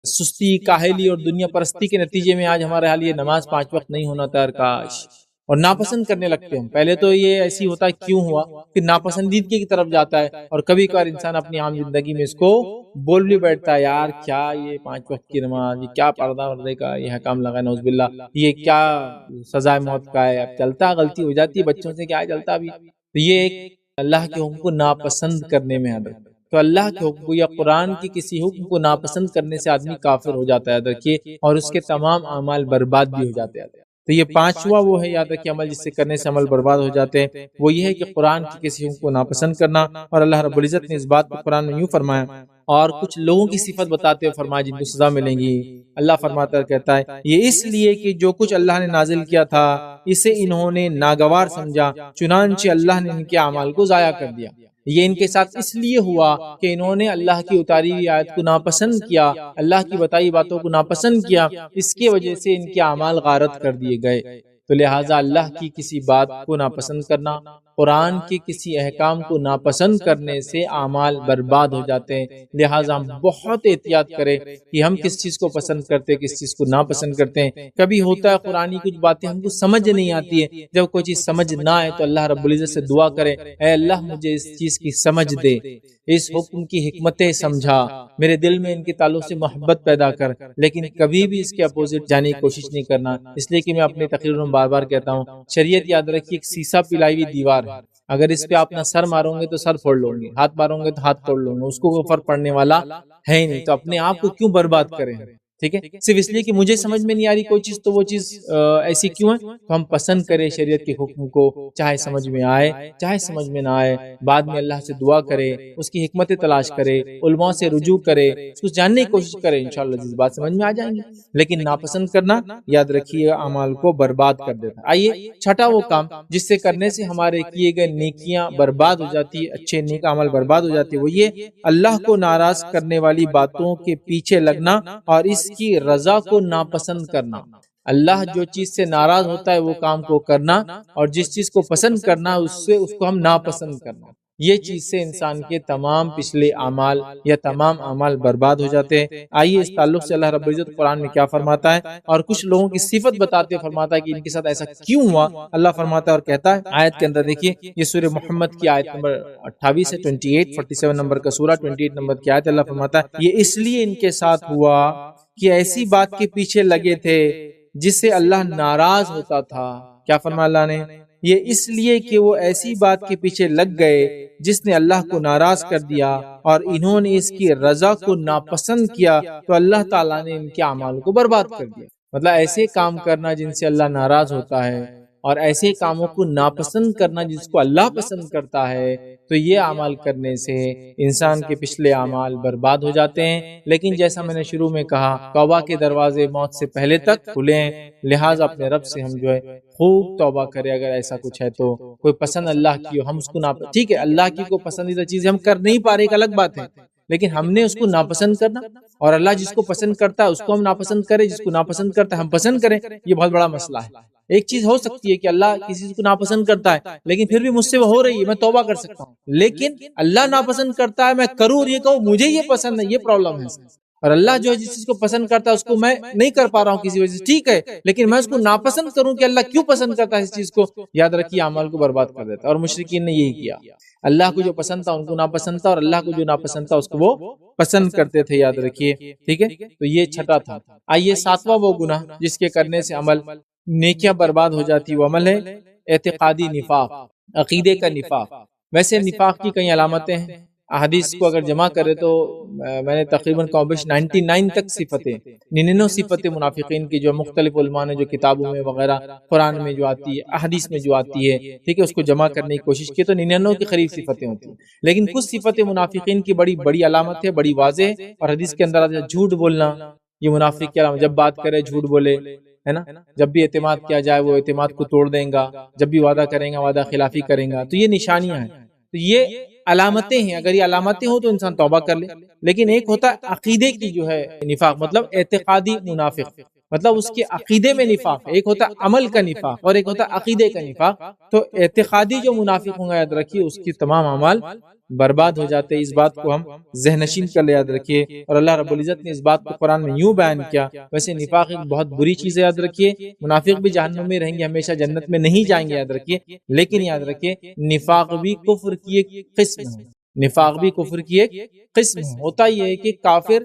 سستی، کاہلی اور دنیا پرستی کے نتیجے میں آج ہمارے حال یہ نماز 5 وقت نہیں ہونا تھا، کاش، اور ناپسند کرنے لگتے ہیں۔ پہلے تو یہ ایسی ہوتا ہے کیوں ہوا، پھر ناپسندیدگی کی طرف جاتا ہے، اور کبھی کبھار انسان اپنی عام زندگی میں اس کو بول بھی بیٹھتا ہے یار کیا یہ 5 وقت کی نماز، یہ کیا پردہ وردے کا یہ حکام لگا نعوذ باللہ، یہ کیا سزائے موت کا ہے، اب چلتا غلطی ہو جاتی ہے بچوں سے، کیا چلتا ابھی۔ تو یہ ایک اللہ کے حکم کو ناپسند کرنے میں یاد رکھیے. تو اللہ کے حکم کو یا قرآن کی کسی حکم کو ناپسند کرنے سے آدمی کافر ہو جاتا ہے یاد رکھیے، اور اس کے تمام اعمال برباد بھی ہو جاتے ہیں. تو یہ پانچواں وہ ہے یاد رکھیے عمل جس سے کرنے سے عمل برباد ہو جاتے ہیں، وہ یہ ہے کہ قرآن کی کسی حکم کو ناپسند کرنا. اور اللہ رب العزت نے اس بات کو قرآن میں یوں فرمایا، اور کچھ لوگوں کی صفت بتاتے ہوئے فرمایا جن کو سزا ملیں گی. اللہ فرماتا ہے، کہتا ہے یہ اس لیے کہ جو کچھ اللہ نے نازل کیا تھا اسے انہوں نے ناگوار سمجھا، چنانچہ اللہ نے ان کے اعمال کو ضائع کر دیا. یہ ان کے ساتھ اس لیے ہوا کہ انہوں نے اللہ کی اتاری ہوئی آیت کو ناپسند کیا، اللہ کی بتائی باتوں کو ناپسند کیا، اس کی وجہ سے ان کے اعمال غارت کر دیے گئے. تو لہٰذا اللہ کی کسی بات کو ناپسند کرنا، قرآن کے کسی احکام کو ناپسند کرنے سے اعمال برباد ہو جاتے ہیں. لہٰذا ہم بہت احتیاط کریں کہ ہم کس چیز کو پسند کرتے ہیں، کس چیز کو ناپسند کرتے ہیں. کبھی ہوتا ہے قرآنی کچھ باتیں ہم کو سمجھ نہیں آتی ہے، جب کوئی چیز سمجھ نہ آئے تو اللہ رب العزت سے دعا کریں، اے اللہ مجھے اس چیز کی سمجھ دے، اس حکم کی حکمتیں سمجھا، میرے دل میں ان کے تعلق سے محبت پیدا کر. لیکن کبھی بھی اس کے اپوزٹ جانے کی کوشش نہیں کرنا. اس لیے کہ میں اپنے تقریر میں بار بار کہتا ہوں، شریعت یاد رکھیے ایک سیسا پلائی ہوئی دیوار ہے. اگر اس پہ آپ نہ سر مارو گے تو سر پھوڑ لو گے، ہاتھ مارو گے تو ہاتھ توڑ لو گے، اس کو کوئی فرق پڑنے والا ہے ہی نہیں. تو اپنے آپ کو کیوں برباد کریں؟ ٹھیک ہے، صرف اس لیے کہ مجھے سمجھ میں نہیں آ رہی کوئی چیز تو وہ چیز ایسی کیوں ہے. تو ہم پسند کریں شریعت کے حکم کو، چاہے سمجھ میں آئے چاہے سمجھ میں نہ آئے. بعد میں اللہ سے دعا کرے، اس کی حکمتیں تلاش کرے، علماء سے رجوع کرے، اس کو جاننے کی کوشش کرے، انشاءاللہ جس بات سمجھ میں آ جائیں گے. لیکن ناپسند کرنا یاد رکھیے اعمال کو برباد کر دیتا ہے. آئیے چھٹا وہ کام جس سے کرنے سے ہمارے کیے گئے نیکیاں برباد ہو جاتی ہے، اچھے نیک عمل برباد ہو جاتے ہیں، وہ یہ اللہ کو ناراض کرنے والی باتوں کے پیچھے لگنا اور اس کی رضا کو ناپسند کرنا. اللہ جو چیز سے ناراض ہوتا ہے وہ کام کو کرنا، اور جس چیز کو پسند کرنا اس کو ہم ناپسند کرنا. یہ چیز سے انسان کے تمام پچھلے اعمال یا تمام اعمال برباد ہو جاتے ہیں. آئیے اس تعلق سے اللہ رب العزت قرآن میں کیا فرماتا ہے، اور کچھ لوگوں کی صفت بتاتے ہوئے فرماتا ہے کہ ان کے ساتھ ایسا کیوں ہوا. اللہ فرماتا ہے اور کہتا ہے آیت کے اندر، دیکھیے یہ سورہ محمد کی آیت نمبر 28 ہے، 47 نمبر کا سورہ، 28 نمبر کی آیت. اللہ فرماتا ہے یہ اس لیے ان کے ساتھ ہوا کہ ایسی بات کے پیچھے لگے تھے جس سے اللہ ناراض ہوتا تھا. کیا فرمایا اللہ نے؟ یہ اس لیے کہ وہ ایسی بات کے پیچھے لگ گئے جس نے اللہ کو ناراض کر دیا، اور انہوں نے اس کی رضا کو ناپسند کیا تو اللہ تعالیٰ نے ان کے اعمال کو برباد کر دیا. مطلب ایسے کام کرنا جن سے اللہ ناراض ہوتا ہے، اور ایسے کاموں کو ناپسند کرنا جس کو اللہ پسند کرتا ہے، تو یہ اعمال کرنے سے انسان کے پچھلے اعمال برباد ہو جاتے ہیں. لیکن جیسا میں نے شروع میں کہا، توبہ کے دروازے موت سے پہلے تک کھلے ہیں. لہٰذا اپنے رب سے ہم خوب توبہ کرے. اگر ایسا کچھ ہے تو کوئی پسند اللہ کی ہو، ہم اس کو ٹھیک ہے، اللہ کی کو پسندیدہ چیزیں ہم کر نہیں پا رہے، ایک الگ بات ہے، لیکن ہم نے اس کو ناپسند کرنا، اور اللہ جس کو پسند کرتا ہے اس کو ہم ناپسند کریں، جس کو ناپسند کرتا ہے ہم پسند کریں، یہ بہت بڑا مسئلہ ہے. ایک چیز ہو سکتی ہے کہ اللہ کسی چیز کو ناپسند کرتا ہے لیکن پھر بھی مجھ سے وہ ہو رہی ہے، میں توبہ کر سکتا ہوں. لیکن اللہ ناپسند کرتا ہے، میں کروں اور یہ کہوں مجھے یہ پسند ہے، یہ پرابلم ہے. اور اللہ جو ہے جس چیز کو پسند کرتا ہے اس کو میں نہیں کر پا رہا ہوں کسی وجہ سے، ٹھیک ہے، لیکن میں اس کو ناپسند کروں کہ اللہ کیوں پسند کرتا ہے اس چیز کو، یاد رکھیے اعمال کو برباد کر دیتا ہے. اور مشرکین نے یہی کیا، اللہ کو جو پسند تھا ان کو ناپسند تھا، اور اللہ کو جو ناپسند تھا اس کو وہ پسند کرتے تھے. یاد رکھیے، ٹھیک ہے. تو یہ چھٹا تھا. آئیے ساتواں وہ گناہ جس کے کرنے سے عمل نیکیاں برباد ہو جاتی، وہ عمل ہے اعتقادی نفاق، عقیدے کا نفاق. ویسے نفاق کی کئی علامتیں ہیں، احادیث کو اگر جمع کرے تو میں نے تقریباً 99 تک صفتیں، 99 صفتیں منافقین کی جو مختلف علماء نے جو کتابوں میں وغیرہ، قرآن میں جو آتی ہے، احادیث میں جو آتی ہے، ٹھیک ہے، اس کو جمع کرنے کی کوشش کی تو 99 کے قریب صفتیں ہوتی ہیں. لیکن کچھ صفتیں منافقین کی بڑی علامت ہے، بڑی واضح ہے. اور حدیث کے اندر آتا ہے جھوٹ بولنا، یہ منافق کی علامت، جب بات کرے جھوٹ بولے، ہے نا، جب بھی اعتماد کیا جائے وہ اعتماد کو توڑ دیں گا، جب بھی وعدہ کریں گا وعدہ خلافی کریں گا. تو یہ نشانیاں ہیں، تو یہ علامتیں ہیں. اگر یہ علامتیں ہوں تو انسان توبہ کر لے. لیکن ایک ہوتا ہے عقیدے کی جو ہے نفاق، مطلب اعتقادی منافق، مطلب اس کے عقیدے میں نفاق. ایک ہوتا ہے عمل کا نفاق اور ایک ہوتا ہے عقیدے کا نفاق. تو اعتقادی جو منافق ہوں گا یاد رکھیے اس کی تمام اعمال برباد ہو جاتے ہیں. اس بات کو ہم ذہن نشین کر لے، یاد رکھیے. اور اللہ رب العزت نے اس بات کو قرآن میں یوں بیان کیا. ویسے نفاق ایک بہت بری چیز ہے، یاد رکھیے. منافق بھی جہنم میں رہیں گے، ہمیشہ جنت میں نہیں جائیں گے، یاد رکھیے. لیکن یاد رکھیے نفاق بھی کفر کی ایک قسم ہے. نفاق بھی کفر کی ایک قسم ہوتا یہ ہے کہ کافر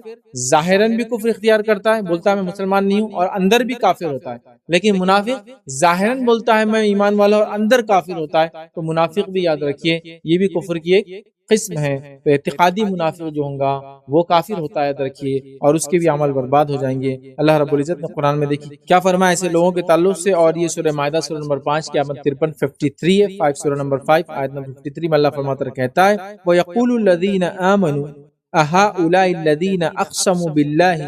ظاہراً بھی کفر اختیار کرتا ہے، بولتا ہے میں مسلمان نہیں ہوں، اور اندر بھی کافر ہوتا ہے، لیکن منافق ظاہراً بولتا ہے میں ایمان والا اور اندر کافر ہوتا ہے، تو منافق بھی یاد رکھیے یہ بھی کفر کی ایک قسم ہے۔ تو اعتقادی منافق جو ہوں گا وہ کافر ہوتا ہے، یاد رکھیے، اور اس کے بھی عمل برباد ہو جائیں گے۔ اللہ رب العزت نے قرآن میں دیکھی کیا فرمایا ایسے لوگوں کے تعلق سے، اور یہ سورہ مائدہ سورہ نمبر 5 کی آیت 53 53 ہے، 5 سورہ نمبر 5 آیت نمبر 53 میں اللہ فرماتا کہتا ہے وَيَقُولُ الَّذِينَ آمَنُوا أَهَؤُلَاءِ الَّذِينَ أَقْسَمُوا بِاللَّهِ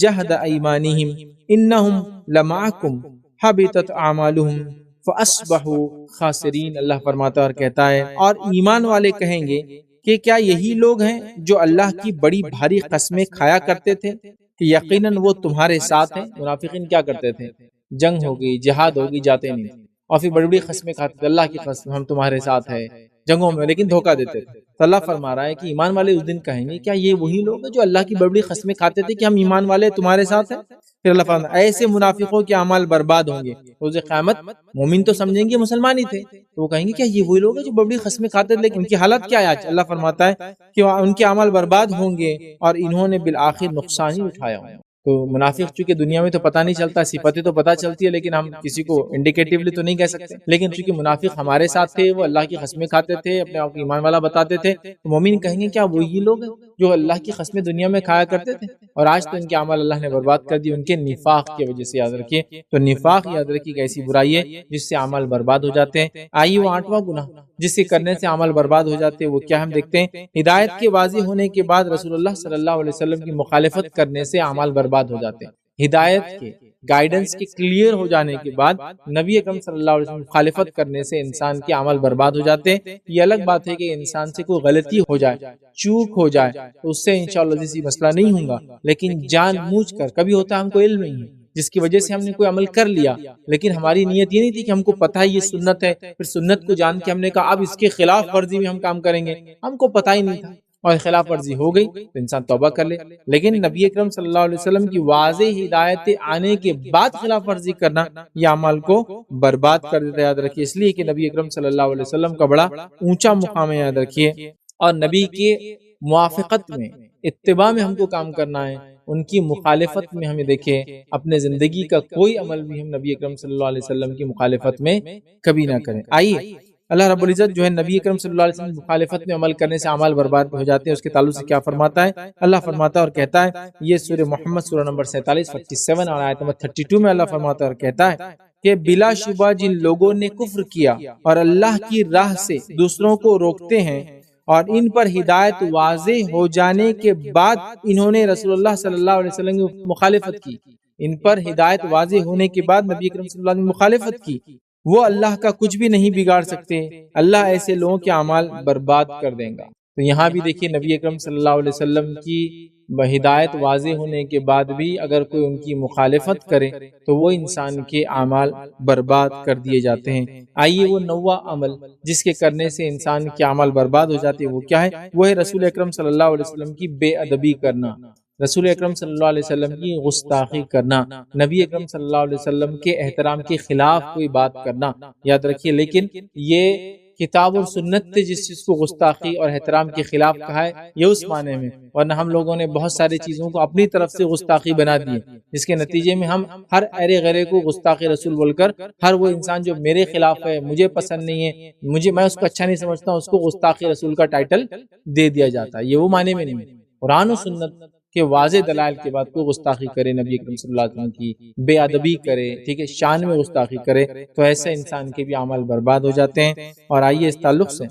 جَهْدَ أَيْمَانِهِمْ إِنَّهُمْ لَمَعَكُمْ حَبِطَتْ أَعْمَالُهُمْ فَأَصْبَحُوا خَاسِرِينَ۔ اللہ فرماتا اور کہتا ہے اور ایمان والے کہیں گے کہ کیا یہی لوگ ہیں جو اللہ کی بڑی بھاری قسمیں کھایا کرتے تھے کہ یقیناً وہ تمہارے ساتھ ہیں۔ منافقین کیا کرتے تھے؟ جنگ ہوگی، جہاد ہوگی، جاتے نہیں، اور پھر بڑی بڑی قسمیں کھاتے تھے، اللہ کی قسم ہم تمہارے ساتھ ہیں جنگوں میں، لیکن دھوکہ دیتے تھے۔ تو اللہ فرما رہا ہے کہ ایمان والے اس دن کہیں گے کیا یہ وہی لوگ ہیں جو اللہ کی بڑی بڑی قسمیں کھاتے تھے کہ ہم ایمان والے تمہارے ساتھ ہیں؟ پھر اللہ فرما ایسے منافقوں کے اعمال برباد ہوں گے روز قیامت۔ مومن تو سمجھیں گے مسلمان ہی تھے، تو وہ کہیں گے کیا یہ وہی لوگ ہیں جو بڑی بڑی قسمیں کھاتے تھے، لیکن ان کی حالت کیا ہے آج؟ اللہ فرماتا ہے کہ ان کے اعمال برباد ہوں گے اور انہوں نے بالآخر نقصان ہی اٹھایا ہوں۔ تو منافق چونکہ دنیا میں تو پتہ نہیں چلتا، صفتیں تو پتہ چلتی ہے لیکن ہم کسی کو انڈیکیٹیولی تو نہیں کہہ سکتے، لیکن چونکہ منافق ہمارے ساتھ تھے، وہ اللہ کی قسمیں کھاتے تھے، اپنے آپ کو ایمان والا بتاتے تھے، تو مومن کہیں گے کیا وہی لوگ ہیں جو اللہ کی قسمیں دنیا میں کھایا کرتے تھے، اور آج تو ان کے اعمال اللہ نے برباد کر دی ان کے نفاق کی وجہ سے۔ یاد رکھیے، تو نفاق یاد رکھیے ایک ایسی برائی ہے جس سے اعمال برباد ہو جاتے ہیں۔ آئیے وہ 8واں گناہ جس کے کرنے سے عمل برباد ہو جاتے ہیں وہ کیا ہم دیکھتے ہیں۔ ہدایت کے واضح ہونے کے بعد رسول اللہ صلی اللہ علیہ وسلم کی مخالفت کرنے سے اعمال برباد ہو جاتے ہیں۔ ہدایت کے گائیڈنس کے کلیئر ہو جانے کے بعد نبی اکرم صلی اللہ علیہ وسلم مخالفت کرنے سے انسان کے عمل برباد ہو جاتے ہیں۔ یہ الگ بات ہے کہ انسان سے کوئی غلطی ہو جائے، چوک ہو جائے، تو اس سے انشاءاللہ کسی مسئلہ نہیں ہوگا، لیکن جان بوجھ کر کبھی ہوتا ہے ہم کو علم نہیں ہے جس کی وجہ سے ہم نے کوئی عمل کر لیا، لیکن ہماری نیت یہ نہیں تھی کہ ہم کو پتہ ہے یہ سنت ہے، پھر سنت کو جان کے ہم نے کہا اب اس کے خلاف ورزی میں ہم کام کریں گے، ہم کو پتہ ہی نہیں تھا اور خلاف ورزی ہو گئی تو انسان توبہ کر لے۔ لیکن نبی اکرم صلی اللہ علیہ وسلم کی واضح ہدایت آنے کے بعد خلاف ورزی کرنا یہ عمل کو برباد کر دیتا ہے۔ یاد رکھیے اس لیے کہ نبی اکرم صلی اللہ علیہ وسلم کا بڑا اونچا مقام ہے، یاد رکھیے، اور نبی کے موافقت میں، اتباع میں ہم کو کام کرنا ہے، ان کی مخالفت میں ہمیں دیکھیں اپنے زندگی کا کوئی عمل بھی ہم نبی اکرم صلی اللہ علیہ وسلم کی مخالفت میں کبھی نہ کریں۔ آئیے اللہ رب العزت جو ہے نبی اکرم صلی اللہ علیہ وسلم کی مخالفت میں عمل کرنے سے اعمال برباد ہو جاتے ہیں، اس کے تعلق سے کیا فرماتا ہے؟ اللہ فرماتا ہے اور کہتا ہے، یہ سورہ محمد سورہ نمبر 47 47 اور آیت نمبر 32 میں اللہ فرماتا ہے اور کہتا ہے کہ بلا شبہ جن لوگوں نے کفر کیا اور اللہ کی راہ سے دوسروں کو روکتے ہیں اور ان پر ہدایت واضح ہو جانے کے بعد انہوں نے رسول اللہ صلی اللہ علیہ وسلم کی مخالفت کی، ان پر ہدایت واضح ہونے کے بعد نبی اکرم صلی اللہ علیہ وسلم نے مخالفت کی، وہ اللہ کا کچھ بھی نہیں بگاڑ سکتے، اللہ ایسے لوگوں کے اعمال برباد کر دیں گا۔ تو یہاں بھی دیکھیے نبی اکرم صلی اللہ علیہ وسلم کی ہدایت واضح ہونے کے بعد بھی اگر کوئی ان کی مخالفت کرے تو وہ انسان کے اعمال برباد کر دیے جاتے ہیں۔ آئیے وہ 9واں عمل جس کے کرنے سے انسان کے اعمال برباد ہو جاتے ہیں وہ کیا ہے؟ وہ ہے رسول اکرم صلی اللہ علیہ وسلم کی بے ادبی کرنا، رسول اکرم صلی اللہ علیہ وسلم کی گستاخی کرنا، نبی اکرم صلی اللہ علیہ وسلم کے احترام کے خلاف کوئی بات کرنا۔ یاد رکھیے لیکن یہ کتاب اور سنت تھے جس چیز کو گستاخی اور احترام کے خلاف کہا ہے، یہ اس معنی میں، ورنہ ہم لوگوں نے بہت ساری چیزوں کو اپنی طرف سے گستاخی بنا دی، جس کے نتیجے میں ہم ہر ارے غیرے کو گستاخی رسول بول کر ہر وہ انسان جو میرے خلاف ہے، مجھے پسند نہیں ہے، میں اس کو اچھا نہیں سمجھتا ہوں، اس کو گستاخی رسول کا ٹائٹل دے دیا جاتا ہے۔ یہ وہ معنی میں نہیں ہے، قرآن و سنت کہ واضح دلائل کے بعد کوئی گستاخی کرے، نبی اکرم صلی اللہ علیہ وسلم کی بے ادبی کرے، ٹھیک ہے، شان میں گستاخی کرے، تو ایسے انسان کے بھی اعمال برباد ہو جاتے ہیں۔ اور آئیے اس تعلق سے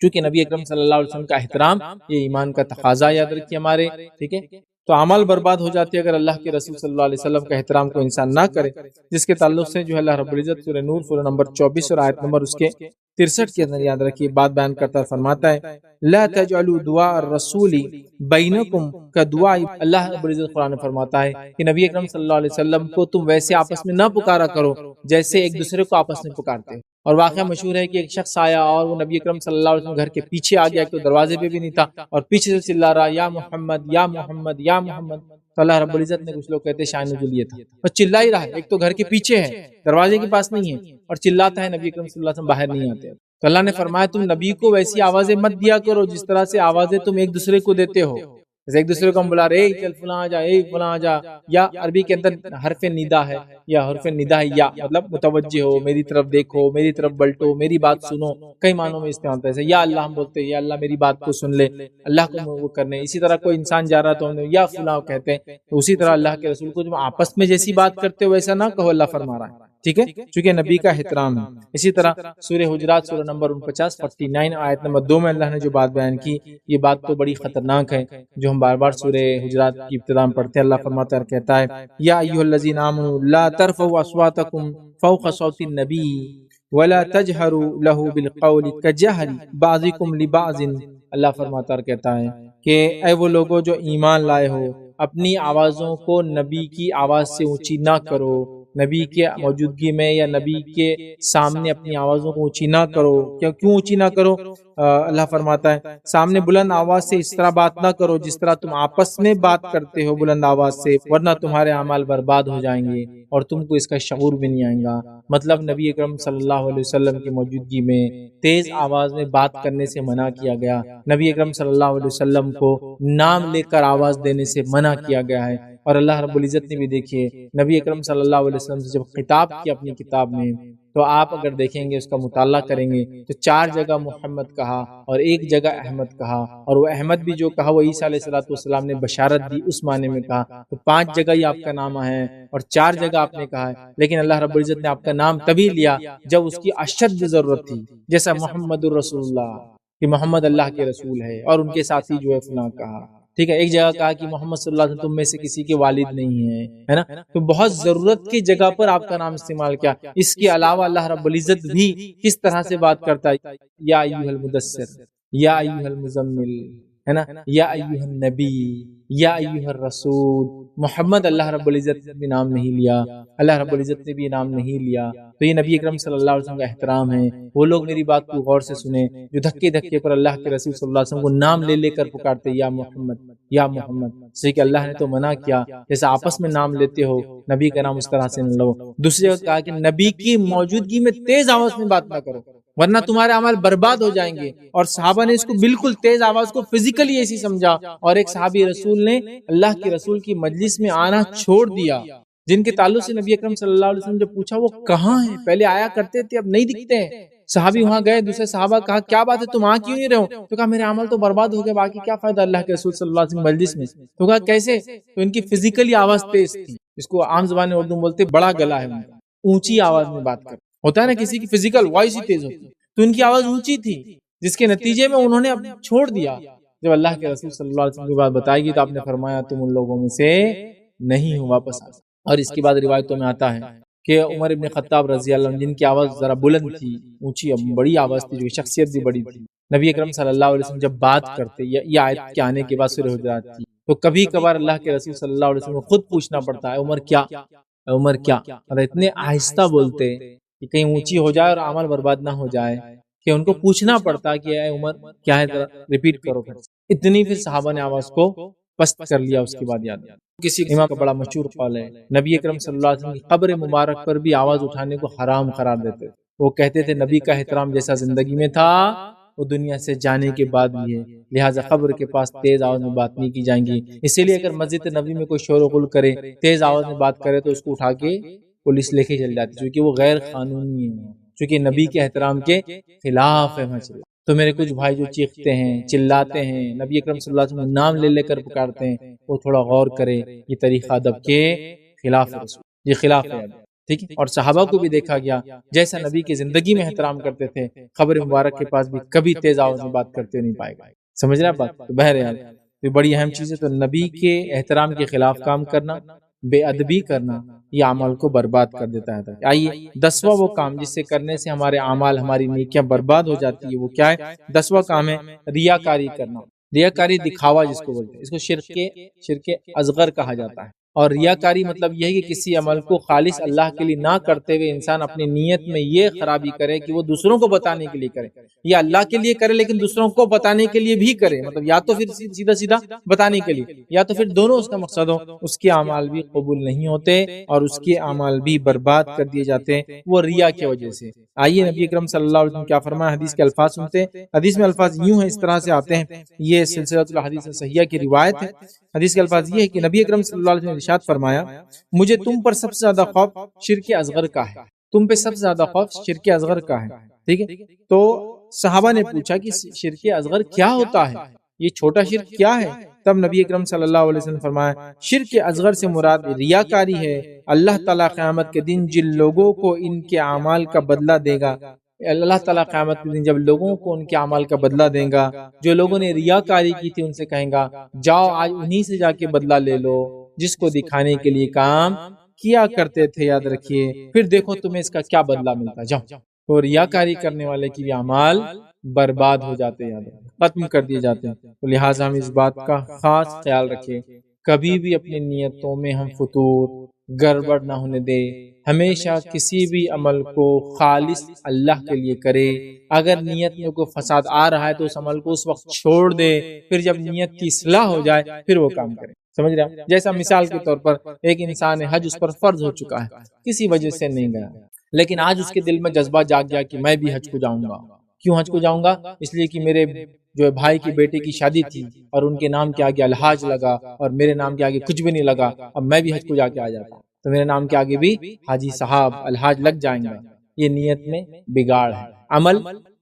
چونکہ نبی اکرم صلی اللہ علیہ وسلم کا احترام یہ ایمان کا تقاضا، یاد رکھیے ہمارے، ٹھیک ہے، تو اعمال برباد ہو جاتے ہیں اگر اللہ کے رسول صلی اللہ علیہ وسلم کا احترام کو انسان نہ کرے، جس کے تعلق سے جو ہے اللہ رب العزت سورہ نور سورہ نمبر 24 اور آیت نمبر اس کے 63 کے اندر یاد رکھیے بات بیان کرتا فرماتا ہے لا تجعلوا دعاء الرسول بینکم کدعاء، اللہ رب العزت قرآن فرماتا ہے کہ نبی اکرم صلی اللہ علیہ وسلم کو تم ویسے آپس میں نہ پکارا کرو جیسے ایک دوسرے کو آپس میں پکارتے ہیں۔ اور واقعہ مشہور ہے کہ ایک شخص آیا اور وہ نبی اکرم صلی اللہ علیہ وسلم گھر کے پیچھے آ گیا، تو دروازے پہ بھی نہیں تھا اور پیچھے سے چلا رہا یا محمد یا محمد یا محمد، تو اللہ رب العزت نے، کچھ لوگ کہتے ہیں شان نزول یہ تھا، اور چلا ہی رہا ہے، ایک تو گھر کے پیچھے ہے، دروازے کے پاس نہیں ہے، اور چلاتا ہے، نبی اکرم صلی اللہ علیہ وسلم باہر نہیں آتے۔ تو اللہ نے فرمایا تم نبی کو ویسی آوازیں مت دیا کرو جس طرح سے آوازیں تم ایک دوسرے کو دیتے ہو، جیسے ایک دوسرے کو ہم بلا رہے اے چل فلاں آ جا، اے فلاں آ جا، یا عربی کے اندر حرف ندا ہے، یا حرف ندا ہے، یا مطلب متوجہ ہو، میری طرف دیکھو، میری طرف بلٹو، میری بات سنو، کئی معنوں میں استعمال ہوتا ہے، جیسے یا اللہ ہم بولتے ہیں، یا اللہ میری بات کو سن لے، اللہ کو وہ کرنے، اسی طرح کوئی انسان جا رہا تو ہم نے یا فلاں کہتے ہیں، تو اسی طرح اللہ کے رسول کو جب آپس میں جیسی بات کرتے ہو ویسا نہ کہو، اللہ فرما رہا ہے، ٹھیک ہے، چونکہ نبی کا احترام ہے۔ اسی طرح سورہ حجرات سورہ نمبر 49 آیت نمبر 2 میں اللہ نے جو بات بیان کی، یہ بات تو بڑی خطرناک ہے، جو ہم بار بار سورہ حجرات کی ابتدا میں پڑھتے ہیں۔ اللہ فرماتا ہے، کہتا ہے یا ایھا الذین آمنوا لا ترفعوا اصواتکم فوق صوت النبی ولا تجہروا له بالقول کجہر بعضکم لبعض۔ اللہ فرماتا ہے، کہتا ہے کہ اے وہ لوگوں جو ایمان لائے ہو، اپنی آوازوں کو نبی کی آواز سے اونچی نہ کرو، نبی کے موجودگی میں یا نبی کے سامنے اپنی آوازوں کو اونچی نہ کرو۔ کیوں اونچی نہ کرو؟ اللہ فرماتا ہے سامنے بلند آواز سے اس طرح بات نہ کرو جس طرح تم آپس میں بات کرتے ہو بلند آواز سے، ورنہ تمہارے اعمال برباد ہو جائیں گے اور تم کو اس کا شعور بھی نہیں آئے گا۔ مطلب نبی اکرم صلی اللہ علیہ وسلم کی موجودگی میں تیز آواز میں بات کرنے سے منع کیا گیا، نبی اکرم صلی اللہ علیہ وسلم کو نام لے کر آواز دینے سے منع کیا گیا ہے۔ اور اللہ رب العزت نے بھی دیکھیے نبی اکرم صلی اللہ علیہ وسلم سے جب خطاب کیا اپنی کتاب میں، تو آپ اگر دیکھیں گے، اس کا مطالعہ کریں گے تو 4 جگہ محمد کہا اور 1 جگہ احمد کہا، اور وہ احمد بھی جو کہا وہ عیسیٰ علیہ السلام نے بشارت دی اس معنی میں کہا، تو 5 جگہ ہی آپ کا نام ہے اور 4 جگہ آپ نے کہا ہے، لیکن اللہ رب العزت نے آپ کا نام تبھی لیا جب اس کی اشد ضرورت تھی، جیسا محمد الرسول اللہ کہ محمد اللہ کے رسول ہے، اور ان کے ساتھی جو ہے فلاں کہا، ٹھیک ہے، ایک جگہ کہا کہ محمد صلی اللہ علیہ وسلم تم میں سے کسی کے والد نہیں ہیں، ہے نا، تو بہت ضرورت کی جگہ پر آپ کا نام استعمال کیا۔ اس کے علاوہ اللہ رب العزت بھی کس طرح سے بات کرتا ہے، یا ایھا المدثر، یا ایھا المزمل، ہے نا، یا ایھا النبی، یا ایھا الرسول۔ محمد اللہ رب العزت نے بھی نام نہیں لیا، اللہ رب العزت نے بھی نام نہیں لیا، تو یہ نبی اکرم صلی اللہ علیہ وسلم کا احترام ہے۔ وہ لوگ میری بات کو غور سے سنیں جو دھکے دھکے پر اللہ کے رسول صلی اللہ علیہ وسلم کو نام لے لے کر پکارتے یا محمد یا محمد، سے کہ اللہ نے تو منع کیا، جیسے آپس میں نام لیتے ہو نبی کا نام اس طرح سے نہ لو۔ دوسری جگہ کہا کہ نبی کی موجودگی میں تیز آواز میں بات نہ کرو ورنہ تمہارے اعمال برباد ہو جائیں گے، اور صحابہ نے اس کو بالکل تیز آواز کو فزیکلی ایسی سمجھا، اور ایک صحابی رسول نے اللہ کے رسول کی مجلس میں آنا چھوڑ دیا، جن کے تعلق سے نبی اکرم صلی اللہ علیہ وسلم جب پوچھا وہ کہاں ہیں، پہلے آیا کرتے تھے اب نہیں دکھتے ہیں، صحابی وہاں گئے، دوسرے صحابہ کہا کیا بات ہے تم آ کیوں نہیں رہے ہو؟ تو کہا میرے عمل تو برباد ہو گئے، باقی کیا فائدہ اللہ کے رسول صلی اللہ علیہ وسلم مجلس میں۔ تو کہا کیسے؟ تو ان کی فزیکلی آواز تیز تھی، اس کو عام زبان میں اردو میں بولتے بڑا گلا ہے، اونچی آواز میں بات کر، ہوتا ہے نا کسی کی فزیکل وائس ہی تیز ہوتی ہے، تو ان کی آواز اونچی تھی، جس کے نتیجے میں انہوں نے اب چھوڑ دیا۔ جب اللہ کے رسول صلی اللہ علیہ وسلم کی بات بتائی گئی تو آپ نے فرمایا تم ان لوگوں میں سے نہیں ہو، واپس آ۔ اور اس کے بعد روایتوں میں آتا ہے کہ عمر ابن خطاب رضی اللہ عنہ جن کی آواز ذرا بلند تھی، اونچی بڑی آواز تھی، جو شخصیت بھی بڑی تھی، نبی اکرم صلی اللہ علیہ وسلم جب بات کرتے، یہ آیت کے آنے کے بعد سورہ حجرات تھی، تو کبھی کبھار اللہ کے رسول صلی اللہ علیہ وسلم کو خود پوچھنا پڑتا ہے عمر کیا، عمر کیا، اور اتنے آہستہ بولتے کہ کہیں اونچی ہو جائے اور عمل برباد نہ ہو جائے، کہ ان کو پوچھنا پڑتا کہ اے عمر کیا ہے، ذرا ریپیٹ کرو۔ اتنی پھر صحابہ نے آواز کو پست کر لیا۔ اس کے بعد یاد کسی امام کا بڑا مشہور قول ہے، نبی اکرم صلی اللہ علیہ وسلم کی قبر مبارک پر بھی آواز اٹھانے کو حرام قرار دیتے، وہ کہتے تھے نبی کا احترام جیسا زندگی میں تھا وہ دنیا سے جانے کے بعد بھی ہے، لہٰذا قبر کے پاس تیز آواز میں بات نہیں کی جائیں گی۔ اسی لیے اگر مسجد نبوی میں کوئی شور و غل کرے، تیز آواز میں بات کرے، تو اس کو اٹھا کے پولیس لے کے چل جاتی، کیونکہ وہ غیر قانونی ہے، چونکہ نبی کے احترام کے خلاف ہے مسئلہ۔ تو میرے کچھ بھائی جو چیختے ہیں، چلاتے ہیں، نبی اکرم صلی اللہ علیہ وسلم نام لے لے کر پکارتے ہیں، وہ تھوڑا غور کرے، یہ طریقہ ادب کے خلاف ہے، یہ خلاف ہے، ٹھیک ہے۔ اور صحابہ کو بھی دیکھا گیا جیسا نبی کی زندگی میں احترام کرتے تھے، قبر مبارک کے پاس بھی کبھی تیز آواز میں بات کرتے نہیں پائے گا۔ سمجھ رہے بات؟ تو بہرحال یہ بڑی اہم چیز ہے۔ تو نبی کے احترام کے خلاف کام کرنا، بے ادبی کرنا، یہ عمل کو برباد کر دیتا ہے۔ آئیے 10واں وہ کام جس سے کرنے سے ہمارے اعمال، ہماری نیکیاں برباد ہو جاتی ہے، وہ کیا ہے؟ 10واں کام ہے ریاکاری کرنا۔ ریاکاری دکھاوا جس کو بولتے ہیں، اس کو شرک اصغر کہا جاتا ہے۔ اور ریاکاری مطلب یہ ہے کہ کسی عمل کو خالص اللہ کے لیے نہ کرتے ہوئے انسان اپنی نیت میں یہ خرابی کرے کہ وہ دوسروں کو بتانے کے لیے کرے، یا اللہ کے لیے کرے لیکن دوسروں کو بتانے کے لیے بھی کرے، مطلب یا تو پھر سیدھا سیدھا بتانے کے لیے، یا تو پھر دونوں اس کا مقصد ہو، اس کے اعمال بھی قبول نہیں ہوتے اور اس کے اعمال بھی برباد کر دیے جاتے ہیں وہ ریا کی وجہ سے۔ آئیے نبی اکرم صلی اللہ علیہ وسلم کیا فرمایا، حدیث کے الفاظ سنتے ہیں۔ حدیث میں الفاظ یوں ہیں، اس طرح سے آتے ہیں، یہ سلسلۃ الحدیث صحیحہ کی روایت ہے۔ حدیث کے الفاظ یہ ہے کہ نبی اکرم صلی اللہ علیہ وسلم نے ارشاد فرمایا، مجھے تم پر سب سے زیادہ خوف شرک اصغر کا ہے، تم پہ سب سے زیادہ خوف شرک اصغر کا ہے، ٹھیک ہے؟ تو صحابہ نے پوچھا کہ شرک اصغر کیا ہوتا ہے، یہ چھوٹا شرک کیا ہے؟ تب نبی اکرم صلی اللہ علیہ وسلم فرمایا، شرک اصغر سے مراد ریاکاری ہے۔ اللہ تعالیٰ قیامت کے دن جن لوگوں کو ان کے اعمال کا بدلہ دے گا، اللہ تعالیٰ قیامت کے دن جب لوگوں کو ان کے اعمال کا بدلہ دے گا، جو لوگوں نے ریاکاری کی تھی ان سے کہیں گا، جاؤ آج انہی سے جا کے بدلہ لے لو جس کو دکھانے کے لیے کام کیا کرتے تھے، یاد رکھیے، پھر دیکھو تمہیں اس کا کیا بدلہ ملتا، جاؤ۔ تو ریاکاری کرنے والے کی بھی اعمال برباد ہو جاتے ہیں، ختم کر دیے جاتے ہیں۔ تو لہٰذا ہم اس بات کا خاص خیال رکھیں، کبھی بھی اپنی نیتوں میں ہم فطور گڑبڑ نہ ہونے دے، ہمیشہ کسی بھی عمل کو خالص اللہ کے لیے کرے۔ اگر نیت میں کوئی فساد آ رہا ہے تو اس عمل کو اس وقت چھوڑ دے، پھر جب نیت کی اصلاح ہو جائے پھر وہ کام کرے، سمجھ رہے ہیں؟ جیسا مثال کے طور پر ایک انسان ہے، حج اس پر فرض ہو چکا ہے، کسی وجہ سے نہیں گیا، لیکن آج اس کے دل میں جذبہ جاگ گیا کہ میں بھی حج کو جاؤں گا۔ کیوں حج کو جاؤں گا؟ اس لیے کہ میرے جو بھائی کی بیٹے کی شادی تھی اور ان کے نام کے آگے الحاج لگا اور میرے نام کے آگے کچھ بھی نہیں لگا، اب میں بھی حج کو جا کے آ جاتا تو میرے نام کے آگے بھی حاجی صاحب الحاج لگ جائیں گا۔ یہ نیت میں بگاڑ ہے۔ عمل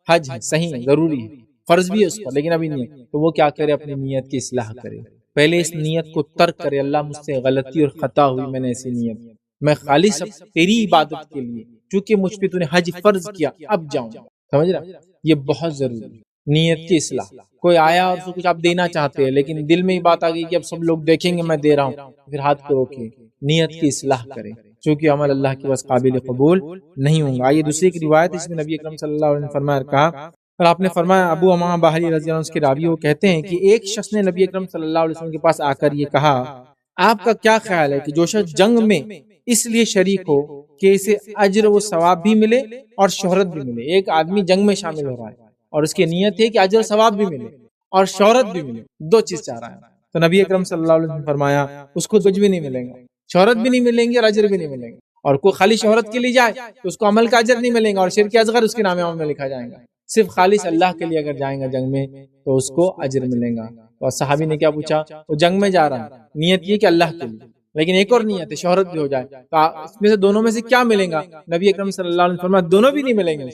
حج ہے، صحیح ہے، ضروری ہے، فرض بھی ہے اس پر، لیکن ابھی نہیں ہے، تو وہ کیا کرے، اپنی نیت کی اصلاح کرے، پہلے اس نیت کو ترک کرے، اللہ مجھ سے غلطی اور خطا ہوئی، میں نے ایسی نیت، میں خالص تیری عبادت کے لیے، چونکہ مجھ پہ تو نے حج فرض کیا، اب جاؤں، سمجھ رہا؟ یہ بہت ضروری ہے، نیت کی اصلاح۔ کوئی آیا اور اس کو کچھ آپ دینا چاہتے ہیں لیکن دل میں ہی بات آ گئی کہ اب سب لوگ دیکھیں گے میں دے رہا ہوں، پھر ہاتھ کو روکے، نیت کی اصلاح کرے، چونکہ عمل اللہ کے بس قابل قبول نہیں ہوں گا۔ یہ دوسری ایک روایت، اس میں نبی اکرم صلی اللہ علیہ وسلم فرمایا، کہا اور آپ نے فرمایا، ابو امامہ باہلی رضی اللہ عنہ اس کے راوی وہ کہتے ہیں کہ ایک شخص نے نبی اکرم صلی اللہ علیہ وسلم کے پاس آ کر یہ کہا، آپ کا کیا خیال ہے کہ جو شخص جنگ میں اس لیے شریک ہو کہ اسے اجر و ثواب بھی ملے اور شہرت بھی ملے؟ ایک آدمی جنگ میں شامل ہو رہا ہے اور اس کی نیت ہے کہ اجر و ثواب بھی ملے اور شہرت بھی ملے، دو چیز چاہ رہا ہے، تو نبی اکرم صلی اللہ علیہ وسلم فرمایا اس کو کچھ بھی نہیں ملیں گا، شہرت بھی نہیں ملیں گے اور اجر بھی نہیں ملیں گے، اور کوئی خالی شہرت کے لیے جائے تو اس کو عمل کا اجر نہیں ملے گا اور شرک اصغر اس کے نام عمل میں لکھا جائے گا۔ صرف خالص اللہ کے لیے اگر جائیں گا جنگ میں تو اس کو اجر ملے گا۔ اور صحابی نے کیا پوچھا، وہ جنگ میں جا رہا ہے، نیت یہ کہ اللہ کے لیے، لیکن ایک اور نیت ہے شہرت بھی ہو جائے، تو اس میں سے دونوں میں سے کیا ملیں گا؟ نبی اکرم صلی اللہ علیہ وسلم فرمایا دونوں بھی نہیں ملیں گے،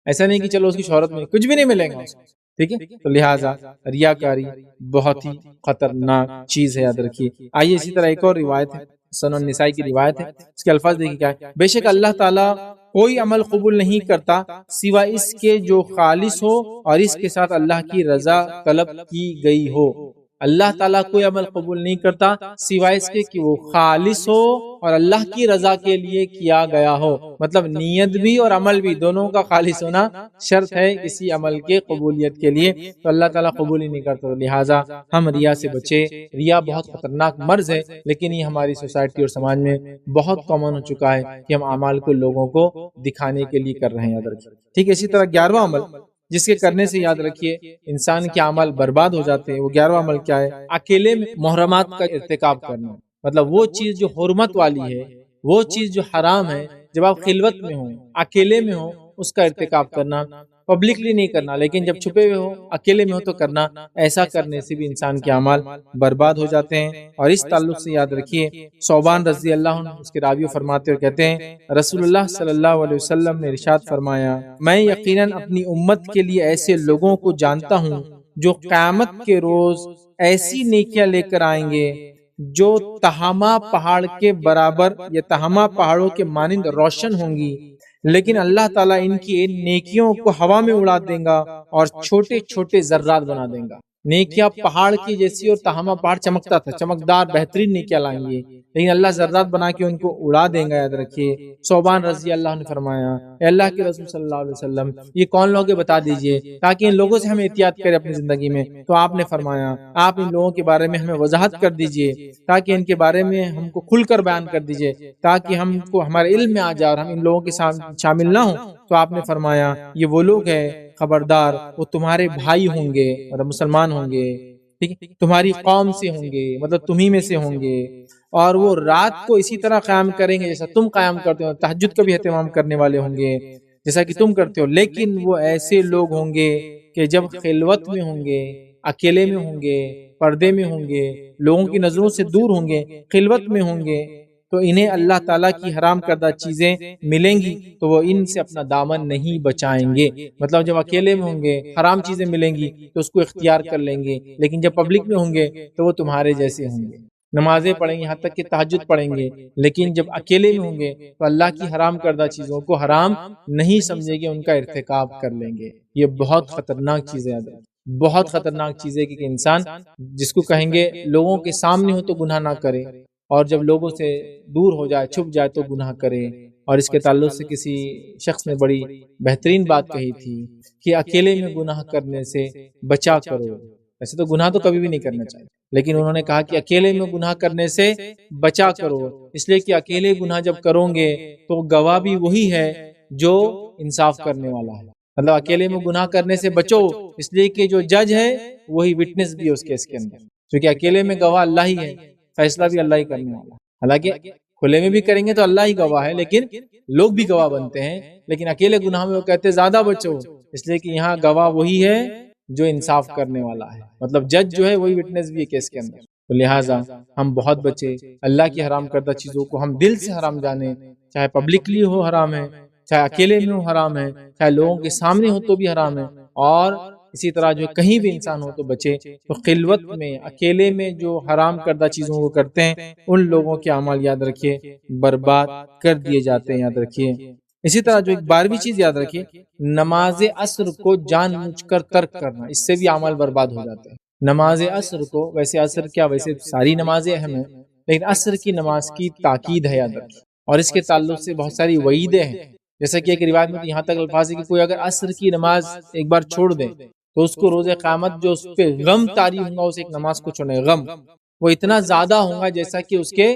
ایسا نہیں کہ چلو اس کی شہرت میں کچھ بھی نہیں ملے گا اس کو، ٹھیک ہے؟ تو لہٰذا ریاکاری بہت ہی خطرناک چیز ہے، یاد رکھیے۔ آئیے اسی طرح ایک اور روایت ہے، سنن نسائی کی روایت ہے، اس کے الفاظ دیکھیے کیا ہے، بے شک اللہ تعالیٰ کوئی عمل قبول نہیں کرتا سوائے اس کے جو خالص ہو اور اس کے ساتھ اللہ کی رضا طلب کی گئی ہو۔ اللہ تعالیٰ کوئی عمل قبول نہیں کرتا سوائے اس کے کہ وہ خالص ہو اور اللہ کی رضا کے لیے کیا گیا ہو، مطلب نیت بھی اور عمل بھی دونوں کا خالص ہونا شرط ہے کسی عمل کے قبولیت کے لیے، تو اللہ تعالیٰ قبول ہی نہیں کرتا۔ لہٰذا ہم ریا سے بچے۔ ریا بہت خطرناک مرض ہے، لیکن یہ ہماری سوسائٹی اور سماج میں بہت کامن ہو چکا ہے کہ ہم اعمال کو لوگوں کو دکھانے کے لیے کر رہے ہیں، یاد رکھیے، ٹھیک ہے؟ اسی طرح 11واں عمل جس کے کرنے سے یاد رکھیے انسان کے اعمال برباد ہو جاتے ہیں، وہ 11واں عمل کیا ہے؟ اکیلے میں محرمات کا ارتکاب کرنا، مطلب وہ چیز جو حرمت والی ہے، وہ چیز جو حرام ہے، جب آپ خلوت میں ہوں، اکیلے میں ہوں، اس کا ارتکاب کرنا، پبلکلی نہیں کرنا، لیکن جب چھپے ہوئے ہو، اکیلے میں ہو تو کرنا۔ ایسا کرنے سے بھی انسان کے اعمال برباد ہو جاتے ہیں۔ اور اس تعلق سے یاد رکھیے ثوبان رضی اللہ عنہ اس کے راوی فرماتے اور کہتے ہیں، رسول اللہ صلی اللہ علیہ وسلم نے ارشاد فرمایا، میں یقیناً اپنی امت کے لیے ایسے لوگوں کو جانتا ہوں جو قیامت کے روز ایسی نیکیاں لے کر آئیں گے جو تہامہ پہاڑ کے برابر یا تہامہ پہاڑوں کے مانند روشن ہوں گی، لیکن اللہ تعالیٰ ان کی نیکیوں کو ہوا میں اڑا دیں گا اور چھوٹے چھوٹے ذرات بنا دیں گا۔ نیکیاں پہاڑ کی جیسی، اور تہامہ پہاڑ چمکتا تھا، چمکدار بہترین نیکیاں لائیں گے، لیکن اللہ ذرات بنا کے ان کو اڑا دیں گا، یاد رکھیے۔ صوبان رضی اللہ نے فرمایا، اے اللہ کے رسول صلی اللہ علیہ وسلم، یہ کون لوگ ہیں بتا دیجئے تاکہ ان لوگوں سے ہم احتیاط کریں اپنی زندگی میں۔ تو آپ نے فرمایا آپ ان لوگوں کے بارے میں ہمیں وضاحت کر دیجئے تاکہ ان کے بارے میں ہم کو کھل کر بیان کر دیجئے، تاکہ ہم کو ہمارے علم میں آ جائے اور ہم ان لوگوں کے ساتھ شامل نہ ہوں۔ تو آپ نے فرمایا یہ وہ لوگ ہیں، خبردار وہ تمہارے بھائی ہوں گے، مطلب مسلمان ہوں گے، ٹھیک ہے، تمہاری قوم سے ہوں گے، مطلب تمہی میں سے ہوں گے، اور وہ رات کو اسی طرح قیام کریں گے جیسا تم قیام کرتے ہو، تہجد کا بھی اہتمام کرنے والے ہوں گے جیسا کہ تم کرتے ہو، لیکن وہ ایسے لوگ ہوں گے کہ جب خلوت میں ہوں گے، اکیلے میں ہوں گے، پردے میں ہوں گے، لوگوں کی نظروں سے دور ہوں گے، خلوت میں ہوں گے، تو انہیں اللہ تعالیٰ کی حرام کردہ چیزیں ملیں گی تو وہ ان سے اپنا دامن نہیں بچائیں گے۔ مطلب جب اکیلے میں ہوں گے، حرام چیزیں ملیں گی تو اس کو اختیار کر لیں گے، لیکن جب پبلک میں ہوں گے تو وہ تمہارے جیسے ہوں گے، نمازیں پڑھیں گے، یہاں تک کہ تہجد پڑھیں گے، لیکن جب اکیلے میں ہوں گے تو اللہ کی حرام کردہ چیزوں کو حرام نہیں سمجھے گے، ان کا ارتکاب کر لیں گے۔ یہ بہت خطرناک چیز ہے، بہت خطرناک چیز ہے کہ انسان جس کو کہیں گے لوگوں کے سامنے ہو تو گناہ نہ کرے، اور جب لوگوں سے دور ہو جائے، چھپ جائے تو گناہ کرے۔ اور اس کے تعلق سے کسی شخص نے بڑی بہترین بات کہی تھی کہ اکیلے میں گناہ کرنے سے بچا کرو۔ ویسے تو گناہ تو کبھی بھی نہیں کرنا چاہیے، لیکن انہوں نے کہا کہ اکیلے میں گناہ کرنے سے بچا کرو، اس لیے کہ اکیلے گناہ جب کرو گے تو گواہ بھی وہی ہے جو انصاف کرنے والا ہے۔ مطلب اکیلے میں گناہ کرنے سے بچو، اس لیے کہ جو جج ہے وہی وٹنس بھی ہے اس کیس کے اندر، کیونکہ اکیلے میں گواہ اللہ ہی ہے، فیصلہ بھی اللہ ہی کرنے والا ہے۔ حالانکہ کھلے میں بھی کریں گے تو اللہ ہی گواہ ہے، لیکن لوگ بھی گواہ بنتے ہیں، لیکن اکیلے گناہ میں وہ کہتے ہیں زیادہ بچو، اس لیے کہ یہاں گواہ وہی ہے جو انصاف کرنے والا ہے، مطلب جج جو ہے وہی وٹنس بھی ہے کیس کے اندر۔ تو لہٰذا ہم بہت بچے، اللہ کی حرام کردہ چیزوں کو ہم دل سے حرام جانیں، چاہے پبلکلی ہو حرام ہے، چاہے اکیلے میں ہو حرام ہے، چاہے لوگوں کے سامنے ہو تو بھی حرام ہے، اور اسی طرح جو کہیں بھی انسان ہو تو بچے۔ تو خلوت میں، اکیلے میں جو حرام کردہ چیزوں کو کرتے ہیں ان لوگوں کے اعمال یاد رکھیے برباد کر دیے جاتے ہیں، یاد رکھیے۔ اسی طرح جو ایک 12ویں چیز یاد رکھیے، نماز عصر کو جان بوجھ کر ترک کرنا، اس سے بھی اعمال برباد ہو جاتے ہیں۔ نماز عصر کو، ویسے عصر کیا، ویسے ساری نمازیں اہم ہیں، لیکن عصر کی نماز کی تاکید ہے، یاد رکھیے، اور اس کے تعلق سے بہت ساری وعیدیں ہیں، جیسا کہ ایک روایت میں یہاں تک الفاظ ہے کہ کوئی اگر عصر کی نماز ایک بار چھوڑ دے تو اس کو روز قیامت جو اس پہ غم طاری ہوں گا، اس ایک نماز کو چھوڑنے غم وہ اتنا زیادہ ہوگا جیسا کہ اس کے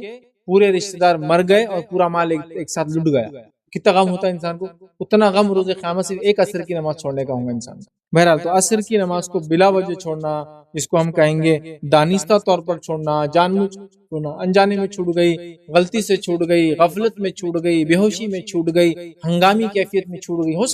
پورے رشتہ دار مر گئے اور پورا مال ایک ساتھ لٹ گیا۔ کتنا غم ہوتا ہے انسان کو، اتنا غم روز قیامت صرف ایک عصر کی نماز چھوڑنے کا ہوگا انسان۔ بہرحال تو عصر کی نماز کو بلا وجہ چھوڑنا، جس کو ہم کہیں گے دانستہ طور پر چھوڑنا، جان بوجھ چھوڑنا، انجانے میں چھوٹ گئی، غلطی سے چھوٹ گئی، غفلت میں چھوٹ گئی، بے ہوشی میں چھوٹ گئی، ہنگامی کیفیت میں چھوٹ گئی، ہو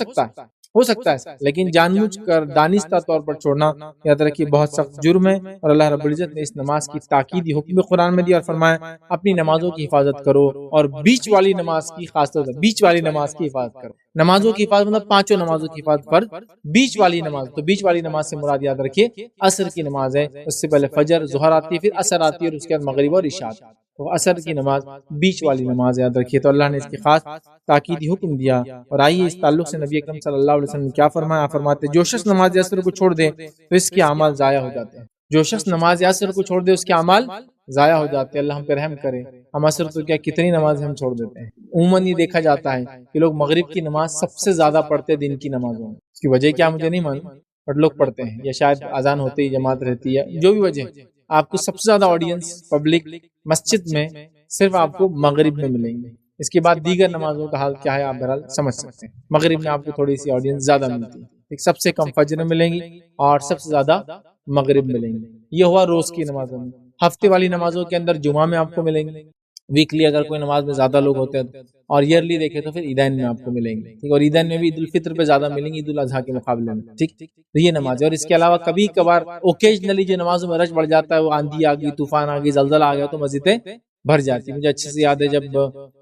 سکتا ہے، لیکن جان بوجھ کر دانستہ طور پر چھوڑنا یاد رکھیے بہت سخت جرم ہے، اور اللہ رب العزت نے اس نماز کی تاکیدی حکم قرآن میں دیا اور فرمایا اپنی نمازوں کی حفاظت کرو، اور بیچ والی نماز کی خاص طور سے بیچ والی نماز کی حفاظت کرو۔ نمازوں کی حفاظت مطلب پانچوں نمازوں کی حفاظت فرض، بیچ والی نماز، تو بیچ والی نماز سے مراد یاد رکھیے عصر کی نماز ہے، اس سے پہلے فجر، ظہر آتی ہے، پھر عصر آتی ہے، اور اس کے بعد مغرب اور عشاء، تو عصر کی نماز بیچ والی نماز یاد رکھیے۔ تو اللہ نے اس کی خاص تاکیدی حکم دیا، اور آئیے اس تعلق سے نبی اکرم صلی اللہ علیہ وسلم نے کیا فرمایا؟ فرماتے جو شخص نماز عصر کو چھوڑ دے تو اس کے اعمال ضائع ہو جاتے ہیں، جو شخص نماز عصر کو چھوڑ دے اس کے اعمال ضائع ہو جاتے ہیں۔ اللہ ہم پہ رحم کرے، ہم عصر تو کیا کتنی نماز ہم چھوڑ دیتے ہیں۔ عموماً یہ دیکھا جاتا ہے کہ لوگ مغرب کی نماز سب سے زیادہ پڑھتے دن کی نمازوں میں، اس کی وجہ کیا مجھے نہیں معلوم، بٹ لوگ پڑھتے ہیں، یا شاید اذان ہوتے ہی جماعت رہتی ہے، جو بھی وجہ، آپ کو سب سے زیادہ آڈینس پبلک مسجد میں صرف آپ کو مغرب میں ملیں گے۔ اس کے بعد دیگر نمازوں کا حال کیا ہے آپ بہرحال سمجھ سکتے ہیں۔ مغرب میں آپ کو تھوڑی سی آڈینس زیادہ ملتی ہے، سب سے کم فجر میں ملیں گی اور سب سے زیادہ مغرب ملیں گی۔ یہ ہوا روز کی نمازوں میں۔ ہفتے والی نمازوں کے اندر جمعہ میں آپ کو ملیں گے، ویکلی اگر کوئی نماز میں زیادہ لوگ ہوتے ہیں، اور ایئرلی دیکھیں تو پھر عیدین میں آپ کو ملیں گے، اور عیدین میں بھی عید الفطر پہ زیادہ ملیں گے عید الاضحیٰ کے مقابلے میں، ٹھیک۔ تو یہ نماز ہے، اور اس کے علاوہ کبھی کبھار اوکیجنلی جو نمازوں میں رش بڑھ جاتا ہے، وہ آندھی آ گئی، طوفان آ گئی، زلزلہ آ گیا تو مسجدیں بھر جاتی۔ مجھے اچھے سے یاد ہے جب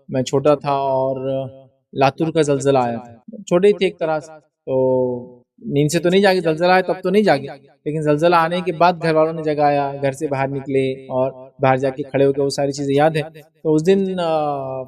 میں چھوٹا تھا اور لاتور کا زلزلہ آیا تھا، چھوٹے ہی تھے ایک طرح سے، تو نیند سے تو نہیں جاگے، زلزلہ آیا تب تو نہیں جاگے، لیکن زلزلہ آنے کے بعد گھر والوں نے جگایا، گھر سے باہر نکلے اور باہر جا کے کھڑے ہو کے وہ ساری چیزیں یاد ہے. تو اس دن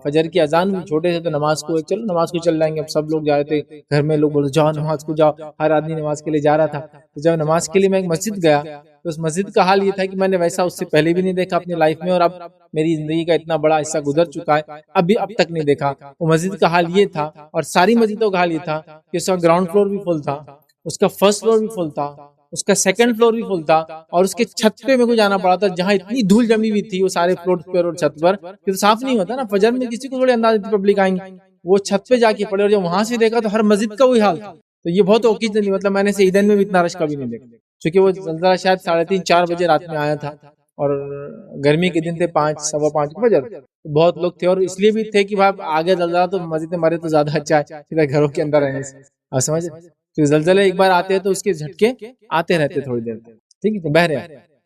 فجر کی اذان ہوئی، چھوٹے تھے تو نماز کو چلو نماز کو چل جائیں گے. اب سب لوگ جا رہے تھے، گھر میں لوگ بولے جاؤ نماز کو جاؤ، ہر آدمی نماز کے لیے جا رہا تھا. تو جب نماز کے لیے میں ایک مسجد گیا تو اس مسجد کا حال یہ تھا کہ میں نے ویسا اس سے پہلے بھی نہیں دیکھا اپنی لائف میں، اور اب میری زندگی کا اتنا بڑا حصہ گزر چکا ہے اب تک نہیں دیکھا. وہ مسجد کا حال یہ تھا، اور ساری مسجدوں کا حال یہ تھا کہ اس کا گراؤنڈ فلور بھی فل تھا، اس کا فرسٹ فلور بھی فل تھا، اس کا سیکنڈ فلور بھی فل تھا، اور اس کے چھت پہ میرے کو جانا پڑا تھا جہاں اتنی دھول جمی ہوئی تھی وہ سارے فلور پر اور چھت پر کہ تو صاف نہیں ہوتا نا. فجر میں کسی کو تھوڑے انداز تھی پبلک آئیں گی، وہ چھت پہ جا کے پڑے، اور جب وہاں سے دیکھا تو ہر مسجد کا وہی حال تھا. تو یہ بہت اوکیجنلی، مطلب میں نے عیدین میں بھی اتنا رش کبھی نہیں دیکھا، چونکہ وہ زلزلہ شاید 3:30-4 بجے رات میں آیا تھا، اور گرمی کے دن تھے 5-5:15 بجے. بہت لوگ تھے، اور اس لیے بھی تھے کہ بھائی آگے زلزلہ تو مسجد میں مرے تو زیادہ اچھا ہے سیدھا گھروں کے اندر رہنے سے. آپ سمجھ، تو زلزلے ایک بار آتے ہیں تو اس کے جھٹکے آتے رہتے تھوڑی دیر، ٹھیک ہے. تو بہرے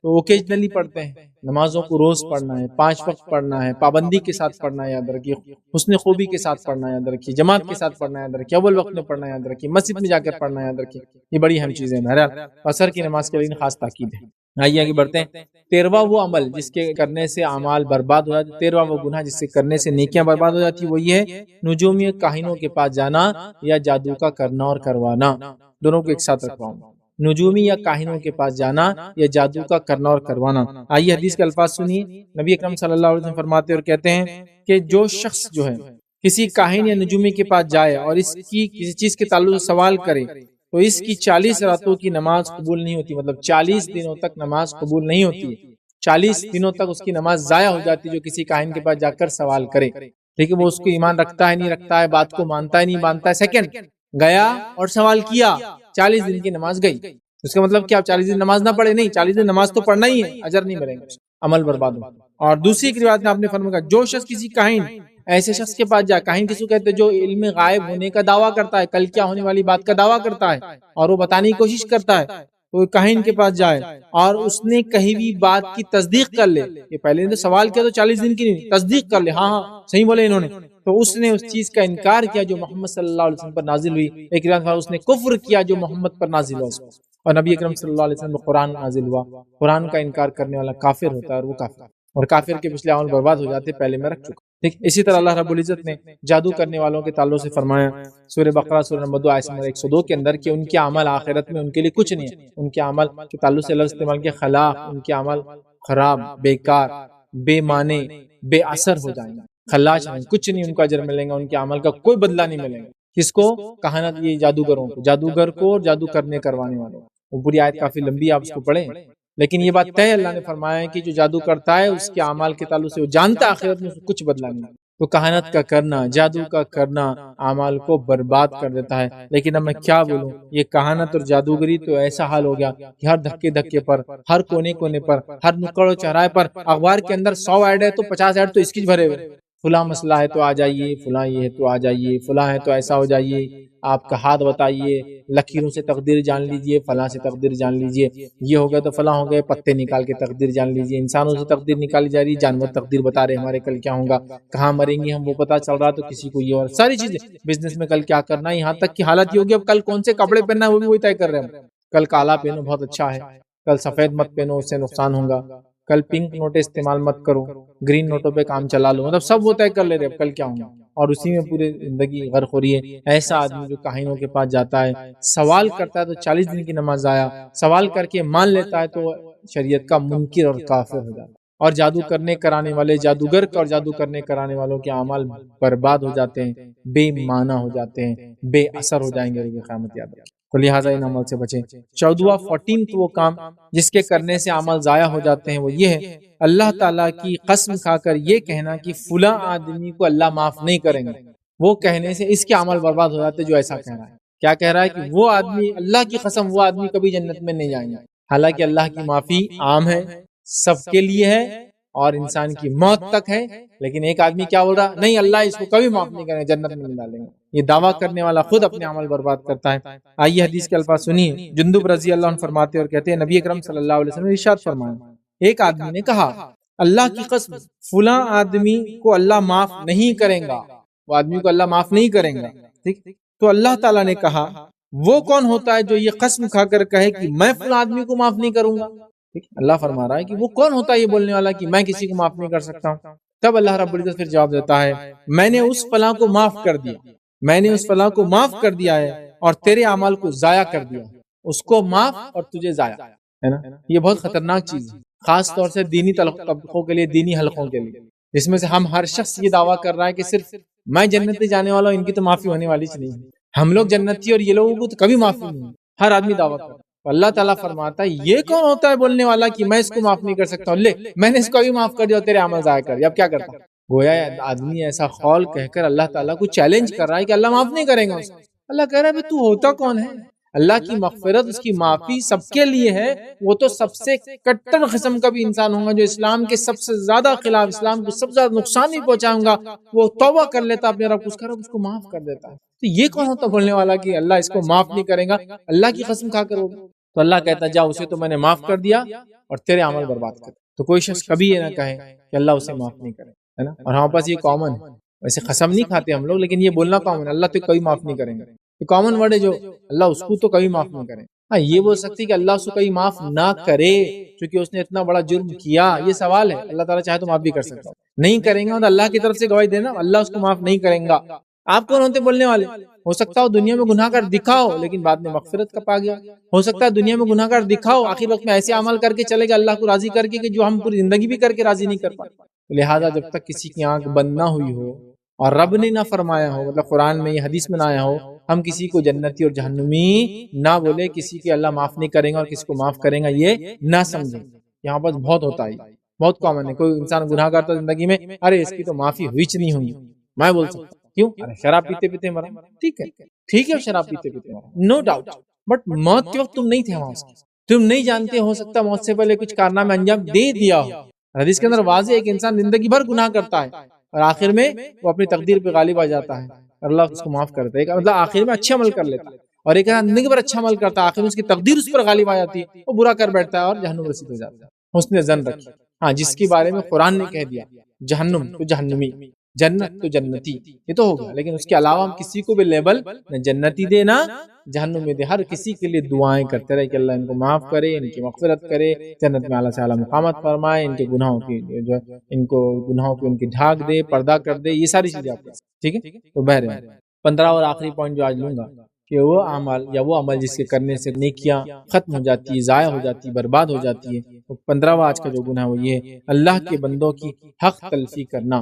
تو اوکیجنلی پڑھتے ہیں. نمازوں کو روز پڑھنا ہے، 5 وقت پڑھنا ہے، پابندی کے ساتھ پڑھنا ہے، یاد رکھیے. حسن خوبی کے ساتھ پڑھنا ہے، یاد رکھیے. جماعت کے ساتھ پڑھنا ہے، یاد رکھیے. اول وقت میں پڑھنا ہے، یاد رکھیے. مسجد میں جا کر پڑھنا ہے، یاد رکھیے. یہ بڑی اہم چیزیں ہیں. بہرحال عصر کی نماز کے لیے خاص تاکید ہے. آئیے آگے بڑھتے ہیں. 13واں وہ عمل جس کے کرنے سے اعمال برباد ہو جاتے، 13واں وہ گناہ جس سے کرنے سے نیکیاں برباد ہو جاتی، وہ یہ ہے نجومی کاہنوں کے پاس جانا یا جادو کا کرنا اور کروانا. دونوں کو ایک ساتھ رکھواؤں، نجومی یا کاہنوں کے پاس جانا یا جادو کا کرنا اور کروانا. آئیے حدیث کے الفاظ سنیے. نبی اکرم صلی اللہ علیہ وسلم فرماتے اور کہتے ہیں کہ جو شخص جو ہے کسی کاہن یا نجومی کے پاس جائے اور اس کی کسی چیز کے تعلق سے سوال کرے تو اس کی 40 راتوں کی نماز قبول نہیں ہوتی. مطلب 40 دنوں تک نماز قبول نہیں ہوتی. 40 دنوں تک اس کی نماز ضائع ہو جاتی جو کسی کاہن کے پاس جا کر سوال کرے. ٹھیک ہے، وہ اس کو ایمان رکھتا ہے نہیں رکھتا ہے، بات کو مانتا ہے نہیں مانتا ہے. سیکنڈ گیا اور سوال کیا، 40 دن کی نماز گئی. اس کا مطلب کیا 40 دن نماز نہ پڑھے؟ نہیں، 40 دن نماز تو پڑھنا ہی ہے، اجر نہیں ملے گا، عمل برباد ہو. اور دوسری ایک روایت میں آپ نے فرمایا جو شخص کسی کاہن، ایسے شخص کے پاس جائے، کاہن کسی کو کہتے ہیں جو علم غائب ہونے کا دعویٰ کرتا ہے، کل کیا ہونے والی بات کا دعویٰ کرتا ہے اور وہ بتانے کی کوشش کرتا ہے، تو کاہن کے پاس جائے اور اس نے کہی ہوئی بات کی تصدیق کر لے. یہ پہلے نے سوال کیا تو 40 دن کی نہیں، تصدیق کر لے، ہاں صحیح بولے انہوں نے، تو اس نے اس چیز کا انکار کیا جو محمد صلی اللہ علیہ وسلم پر نازل ہوئی. ایک روایت میں اس نے کفر کیا جو محمد پر نازل ہوا. اور نبی اکرم صلی اللہ علیہ وسلم پر قرآن نازل ہوا. قرآن کا انکار کرنے والا کافر ہوتا ہے، اور وہ کافر، اور کافر کے پچھلے عمل برباد ہو جاتے، پہلے میں رکھ چکا. ٹھیک، اسی طرح اللہ رب العزت نے جادو کرنے والوں کے تعلق سے فرمایا سورہ بقرہ سورہ نمبر 2 آیت نمبر 102 کے اندر کہ ان کے عمل آخرت میں ان کے لیے کچھ نہیں ہے. ان کے عمل کے تعلق سے لفظ استعمال کیا خلاق، ان کے عمل خراب، بیکار، بے معنی، بے اثر ہو جائیں گے. خلاص ہیں، کچھ نہیں ان کو اجر ملیں گا، ان کے عمل کا کوئی بدلہ نہیں ملے گا. کس کو؟ کہانت، یہ جادوگروں کو، جادوگر کو اور جادو کرنے کروانے والوں. وہ پوری آیت کافی لمبی، آپ اس کو پڑھیں، لیکن یہ بات طے اللہ نے فرمایا ہے کہ جو جادو کرتا ہے اس کے اعمال کے تعلق سے وہ جانتا ہے آخرت میں کچھ بدلہ نہیں. تو کہانت کا کرنا، جادو کا کرنا اعمال کو برباد کر دیتا ہے. لیکن اب میں کیا بولوں، یہ کہانت اور جادوگری تو ایسا حال ہو گیا کہ ہر دھکے دھکے پر، ہر کونے کونے پر، ہر نکڑ و چوراہے پر اخبار کے اندر 100 ایڈ ہے تو 50 ایڈ تو اس کی بھرے ہوئے. فلاں مسئلہ ہے تو آ جائیے، فلاں یہ ہے تو آ جائیے، فلاں ہے تو ایسا ہو جائیے، آپ کا ہاتھ بتائیے، لکیروں سے تقدیر جان لیجئے، فلاں سے تقدیر جان لیجئے، یہ ہو گیا تو فلاں ہو گئے، پتے نکال کے تقدیر جان لیجئے. انسانوں سے تقدیر نکالی جا رہی، جانور تقدیر بتا رہے ہمارے کل کیا ہوگا، کہاں مریں گے ہم وہ پتا چل رہا، تو کسی کو یہ اور ساری چیزیں، بزنس میں کل کیا کرنا ہے، یہاں تک کی حالت یہ ہوگی اب کل کون سے کپڑے پہننا ہے وہ بھی وہی طے کر رہے ہیں. کل کالا پہنو بہت اچھا ہے، کل سفید مت پہنو اس سے نقصان ہوگا، کل پنک نوٹیں استعمال مت کرو، گرین نوٹوں پہ کام چلا لو، مطلب سب وہ طے کر لے رہے اب کل کیا ہوگا، اور اسی میں پوری زندگی غرق ہو رہی ہے. ایسا آدمی جو کاہنوں کے پاس جاتا ہے، سوال کرتا ہے تو 40 دن کی نماز آیا، سوال کر کے مان لیتا ہے تو شریعت کا منکر اور کافر ہو جاتا ہے. اور جادو کرنے کرانے والے جادوگر اور جادو کرنے کرانے والوں کے اعمال برباد ہو جاتے ہیں، بے معنی ہو جاتے ہیں، بے اثر ہو جائیں گے روز قیامت. یاد رکھیں، تو لہٰذا ان عمل سے بچیں. 14واں 14 وہ کام جس کے کرنے سے عمل ضائع ہو جاتے ہیں وہ یہ ہے اللہ تعالیٰ کی قسم کھا کر یہ کہنا کہ فلاں آدمی کو اللہ معاف نہیں کریں گے. وہ کہنے سے اس کے عمل برباد ہو جاتے جو ایسا کہہ رہا ہے. کیا کہہ رہا ہے کہ وہ آدمی، اللہ کی قسم وہ آدمی کبھی جنت میں نہیں جائیں گے. حالانکہ اللہ کی معافی عام ہے، سب کے لیے ہے، اور انسان کی موت تک ہے. لیکن ایک آدمی کیا بول رہا، نہیں اللہ اس کو کبھی معاف نہیں کریں گے، جنت میں نہیں ڈالیں گے. یہ دعویٰ کرنے والا خود اپنے عمل برباد کرتا ہے. آئیے حدیث کے الفاظ سنیے. جندب رضی اللہ عنہ فرماتے اور کہتے ہیں نبی اکرم صلی اللہ علیہ وسلم نے ارشاد فرمایا ایک آدمی نے کہا اللہ کی قسم فلاں آدمی کو اللہ معاف نہیں کرے گا، وہ آدمی کو اللہ معاف نہیں کرے گا. ٹھیک، تو اللہ تعالیٰ نے کہا وہ کون ہوتا ہے جو یہ قسم کھا کر کہے کہ میں فلاں آدمی کو معاف نہیں کروں گا. اللہ فرما رہا ہے کہ وہ کون ہوتا ہے یہ بولنے والا کہ میں کسی کو معاف نہیں کر سکتا ہوں. تب اللہ رب العزت پھر جواب دیتا ہے میں نے اس فلاں کو معاف کر دیا، میں نے اس فلاں کو معاف کر دیا ہے اور تیرے اعمال کو ضائع کر دیا. اس کو معاف اور تجھے ضائع ہے نا. یہ بہت خطرناک چیز ہے، خاص طور سے دینی طبقوں کے لیے، دینی حلقوں کے لیے، جس میں سے ہر شخص یہ دعویٰ کر رہا ہے کہ صرف میں جنت میں جانے والا ہوں، ان کی تو معافی ہونے والی نہیں ہے، ہم لوگ جنتی اور یہ لوگوں کو تو کبھی معافی نہیں. ہر آدمی دعویٰ کر رہا ہے. اللہ تعالیٰ فرماتا ہے یہ کون ہوتا ہے بولنے والا کہ میں اس کو معاف نہیں کر سکتا ہوں، لے میں نے اس کو بھی معاف کر دیا اور تیرے عمل ضائع کر دیا. اب کیا کرتا؟ گویا آدمی ایسا قول کہہ کر اللہ تعالیٰ کو چیلنج کر رہا ہے کہ اللہ معاف نہیں کرے گا اس کو. اللہ کہہ رہا ہے تو ہوتا کون ہے؟ اللہ کی مغفرت، اس کی معافی سب کے لیے ہے. وہ تو سب سے کٹر قسم کا بھی انسان ہوگا جو اسلام کے سب سے زیادہ خلاف، اسلام کو سب سے زیادہ نقصان بھی پہنچاؤں گا، وہ توبہ کر لیتا اپنے رب، اس کا رب اس کو معاف کر دیتا ہے. تو یہ کون ہوتا بولنے والا کہ اللہ اس کو معاف نہیں کرے گا؟ اللہ کی قسم کھا کر ہوگا. تو اللہ کہتا ہے جا اسے تو میں نے معاف کر دیا اور تیرے عمل برباد کر. تو کوئی شخص کبھی یہ نہ کہے کہ اللہ اسے معاف نہیں کرے، ہے نا. اور ہمارے پاس یہ کامن ہے، ویسے قسم نہیں کھاتے ہم لوگ، لیکن یہ بولنا کامن ہے اللہ تو کبھی معاف نہیں کریں گے. یہ کامن ورڈ ہے جو اللہ اس کو تو کبھی معاف نہیں کرے. ہاں یہ بول سکتی کہ اللہ اس کو کبھی معاف نہ کرے کیونکہ اس نے اتنا بڑا جرم کیا. یہ سوال ہے، اللہ تعالیٰ چاہے تو معاف بھی کر سکتا، نہیں کریں گا تو اللہ کی طرف سے گواہی دینا اللہ اس کو معاف نہیں کریں گا. آپ کون ہوتے بولنے والے؟ ہو سکتا ہو دنیا میں گناہ کر دکھاؤ لیکن بعد میں مغفرت کا پا گیا. ہو سکتا ہے دنیا میں گناہ کر دکھاؤ، آخر وقت میں ایسے عمل کر کے چلے گا اللہ کو راضی کر کے کہ جو ہم پوری زندگی بھی کر کے راضی نہیں کر پائے. لہٰذا جب تک کسی کی آنکھ بند نہ ہوئی ہو اور رب نے نہ فرمایا ہو، مطلب قرآن میں یہ حدیث میں نہ آیا ہو، ہم کسی کو جنتی اور جہنمی نہ بولے، کسی کے اللہ معاف نہیں کریں گا اور کسی کو معاف کریں گا یہ نہ سمجھیں. یہاں پر بہت ہوتا ہے، بہت کامن ہے. کوئی انسان گناہ کرتا زندگی میں، ارے اس کی تو معافی ہوئی نہیں ہوئی. میں بول سکتا کیوں؟ ارے شراب پیتے پیتے مرا. ٹھیک ہے شراب پیتے پیتے مرا، نو ڈاؤٹ، بٹ موت کے وقت تم نہیں تھے وہاں، تم نہیں جانتے، ہو سکتا موت سے پہلے کچھ کارنامہ انجام دے دیا ہو. حدیث کے اندر واضح ہے کہ انسان زندگی بھر گناہ کرتا ہے اور آخر میں وہ اپنی تقدیر پہ غالب آ جاتا ہے، اللہ اس کو معاف کرتا ہے. مطلب آخر میں اچھا عمل کر لیتا ہے، اور ایک زندگی بھر اچھا عمل کرتا ہے، آخر میں اس کی تقدیر اس پر غالب آ جاتی ہے، وہ برا کر بیٹھتا ہے اور جہنم رسید ہو جاتا ہے. حسن ظن رکھیے. ہاں جس کے بارے میں قرآن نے کہہ دیا جہنم تو جہنمی، جنت تو جنتی، یہ تو ہو گیا. لیکن اس کے علاوہ ہم کسی کو بھی لیبل نہ جنتی دے نہ جہنم میں دے. ہر کسی کے لیے دعائیں کرتے رہے کہ اللہ ان کو معاف کرے، ان کی مغفرت کرے، جنت میں اعلیٰ سے اعلیٰ مقامات فرمائے، ان کے گناہوں کی ان کو گناہوں کو ان کی ڈھانک دے، پردہ کر دے. یہ ساری چیزیں آپ کو ٹھیک ہے. تو بہرحال 15 اور آخری پوائنٹ جو آج لوں گا کہ وہ اعمال یا وہ عمل جس کے کرنے سے نیکیاں ختم ہو جاتی ہے، ضائع ہو جاتی ہے، برباد ہو جاتی ہے. تو 15واں آج کا جو گناہ وہ یہ ہے اللہ کے بندوں کی حق تلفی کرنا،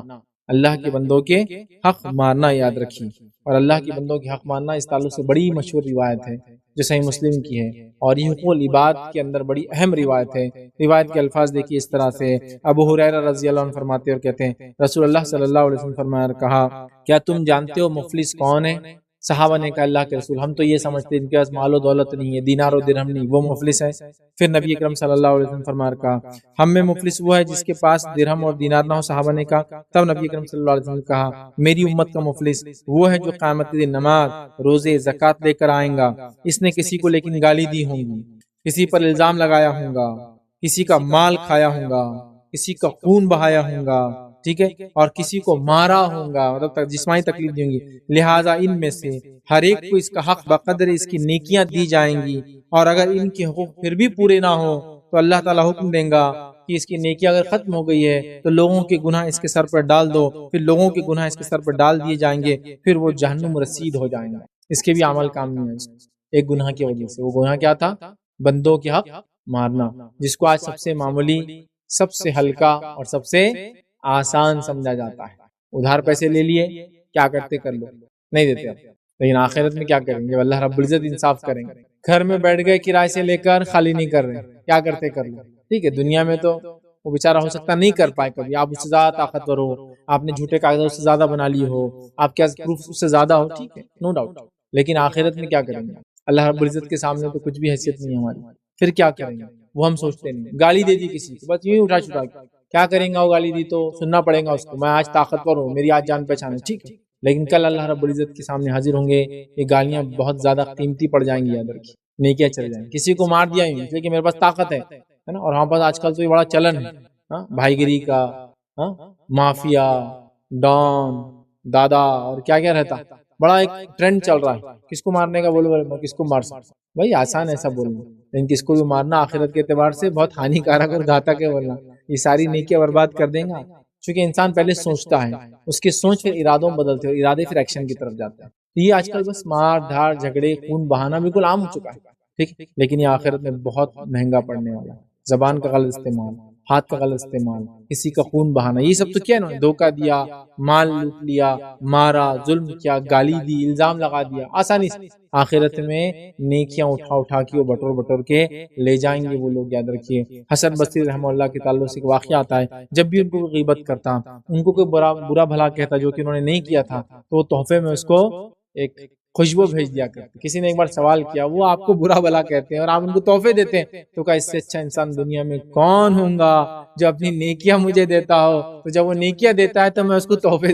اللہ کے بندوں کے حق مارنا. یاد رکھیے، اور اللہ کے بندوں کے حق مارنا اس تعلق سے بڑی مشہور روایت ہے جو صحیح مسلم کی ہے، اور یہ حقوق العباد کے اندر بڑی اہم روایت ہے. روایت کے الفاظ دیکھیے اس طرح سے. ابو ہریرہ رضی اللہ عنہ فرماتے اور کہتے ہیں رسول اللہ صلی اللہ علیہ وسلم فرمایا، کہا کیا تم جانتے ہو مفلس کون ہے؟ صحابہ نے کہا اللہ کے رسول ہم تو یہ سمجھتے ہیں ان کے پاس مال و دولت نہیں ہے، دینار و درہم نہیں، وہ مفلس ہے. پھر نبی اکرم صلی اللہ علیہ وسلم فرمایا، کہا ہم میں مفلس وہ ہے جس کے پاس درہم اور دینار نہ ہو. صحابہ نے کہا. تب نبی اکرم صلی اللہ علیہ وسلم نے کہا میری امت کا مفلس وہ ہے جو قیامت کے دن نماز، روزے، زکوٰۃ لے کر آئیں گا، اس نے کسی کو لیکن گالی دی ہوں گی، کسی پر الزام لگایا ہوں گا، کسی کا مال کھایا ہوں گا، کسی کا خون بہایا ہوں گا، ٹھیک ہے، اور کسی کو مارا ہوں گا، مطلب جسمانی تکلیف دی ہوں گی. لہٰذا ان میں سے ہر ایک کو اس کا حق بقدر اس کی نیکیاں دی جائیں گی، اور اگر ان کے حقوق پھر بھی پورے نہ ہو تو اللہ تعالیٰ حکم دیں گا کہ اس کی نیکی اگر ختم ہو گئی ہے تو لوگوں کے گناہ اس کے سر پر ڈال دو. پھر لوگوں کے گناہ اس کے سر پر ڈال دیے جائیں گے، پھر وہ جہنم رسید ہو جائیں گا. اس کے بھی عمل کام نہیں ہے ایک گناہ کی وجہ سے. وہ گناہ کیا تھا؟ بندوں کے حق مارنا، جس کو آج سب سے معمولی، سب سے ہلکا اور سب سے آسان سمجھا جاتا ہے. ادھار پیسے لے لیے، کیا کرتے کر لو، نہیں دیتے آپ. لیکن آخرت میں کیا کریں گے؟ اللہ رب العزت انصاف کریں گے. گھر میں بیٹھ گئے کرائے سے لے کر خالی نہیں کر رہے، کیا کرتے کر لو. ٹھیک ہے، دنیا میں تو وہ بیچارہ ہو سکتا نہیں کر پائے کبھی، آپ اس سے زیادہ طاقتور ہو، آپ نے جھوٹے کاغذات اس سے زیادہ بنا لی ہو، آپ کے پروف اس سے زیادہ ہو، ٹھیک ہے، نو ڈاؤٹ. لیکن آخرت میں کیا کریں گے؟ اللہ رب العزت کے سامنے تو کچھ بھی حیثیت نہیں ہے ہماری. پھر کیا کریں گے وہ ہم سوچتے نہیں. گالی دے دی کسی کو، بس یوں ہی اٹھا چھٹا کے کیا کریں گا؟ وہ گالی دی تو سننا پڑے گا اس کو، میں آج طاقتور ہوں، میری آج جان پہچان ہے، ٹھیک ہے. لیکن کل اللہ رب العزت کے سامنے حاضر ہوں گے، یہ گالیاں بہت زیادہ قیمتی پڑ جائیں گی. یاد رکھیے، نیکیاں چل جائیں. کسی کو مار دیا اس لیے کہ میرے پاس طاقت ہے نا. اور ہمارے پاس آج کل تو یہ بڑا چلن ہے بھائی گیری کا، مافیا، ڈان، دادا اور کیا کیا رہتا، بڑا ایک ٹرینڈ چل رہا ہے. کس کو مارنے کا بولو، کس کو مار سکتا. بھائی آسان ایسا بولنا، لیکن کس کو بھی مارنا آخرت کے اعتبار سے بہت ہانیکارک اور گھاتک ہے، ورنہ یہ ساری نیکیاں برباد کر دیں گا. چونکہ انسان پہلے سوچتا ہے، اس کی سوچ پھر ارادوں میں بدلتے ہیں، ارادے پھر ایکشن کی طرف جاتے ہیں. یہ آج کل بس مار دھاڑ جھگڑے خون بہانا بالکل عام ہو چکا ہے، ٹھیک، لیکن یہ آخرت میں بہت مہنگا پڑنے والا ہے. زبان کا غلط استعمال، ہاتھ کا غلط استعمال، کسی کا خون بہانا، یہ سب تو کیا انہوں نے دھوکہ دیا، مال لوٹ لیا، مارا، ظلم کیا، گالی دی، الزام لگا دیا، آسانی سے. آخرت میں نیکیاں اٹھا اٹھا کے بٹور بٹور کے لے جائیں گے وہ لوگ، یاد رکھیے. حسن بصری رحمہ اللہ کے تعلق سے ایک واقعہ آتا ہے، جب بھی ان کو غیبت کرتا، ان کو کوئی برا بھلا کہتا جو کہ انہوں نے نہیں کیا تھا، تو وہ تحفے میں اس کو ایک خوشبو بھیج دیا کرتے. کسی نے ایک بار سوال کیا، وہ آپ کو برا بھلا کہتے ہیں اور آپ ان کو تحفے دیتے ہیں، تو کہا اس سے اچھا انسان دنیا میں کون ہوں گا جو اپنی نیکیاں مجھے دیتا ہو. تو جب وہ نیکیاں دیتا ہے تو میں اس کو تحفے دیتا ہوں.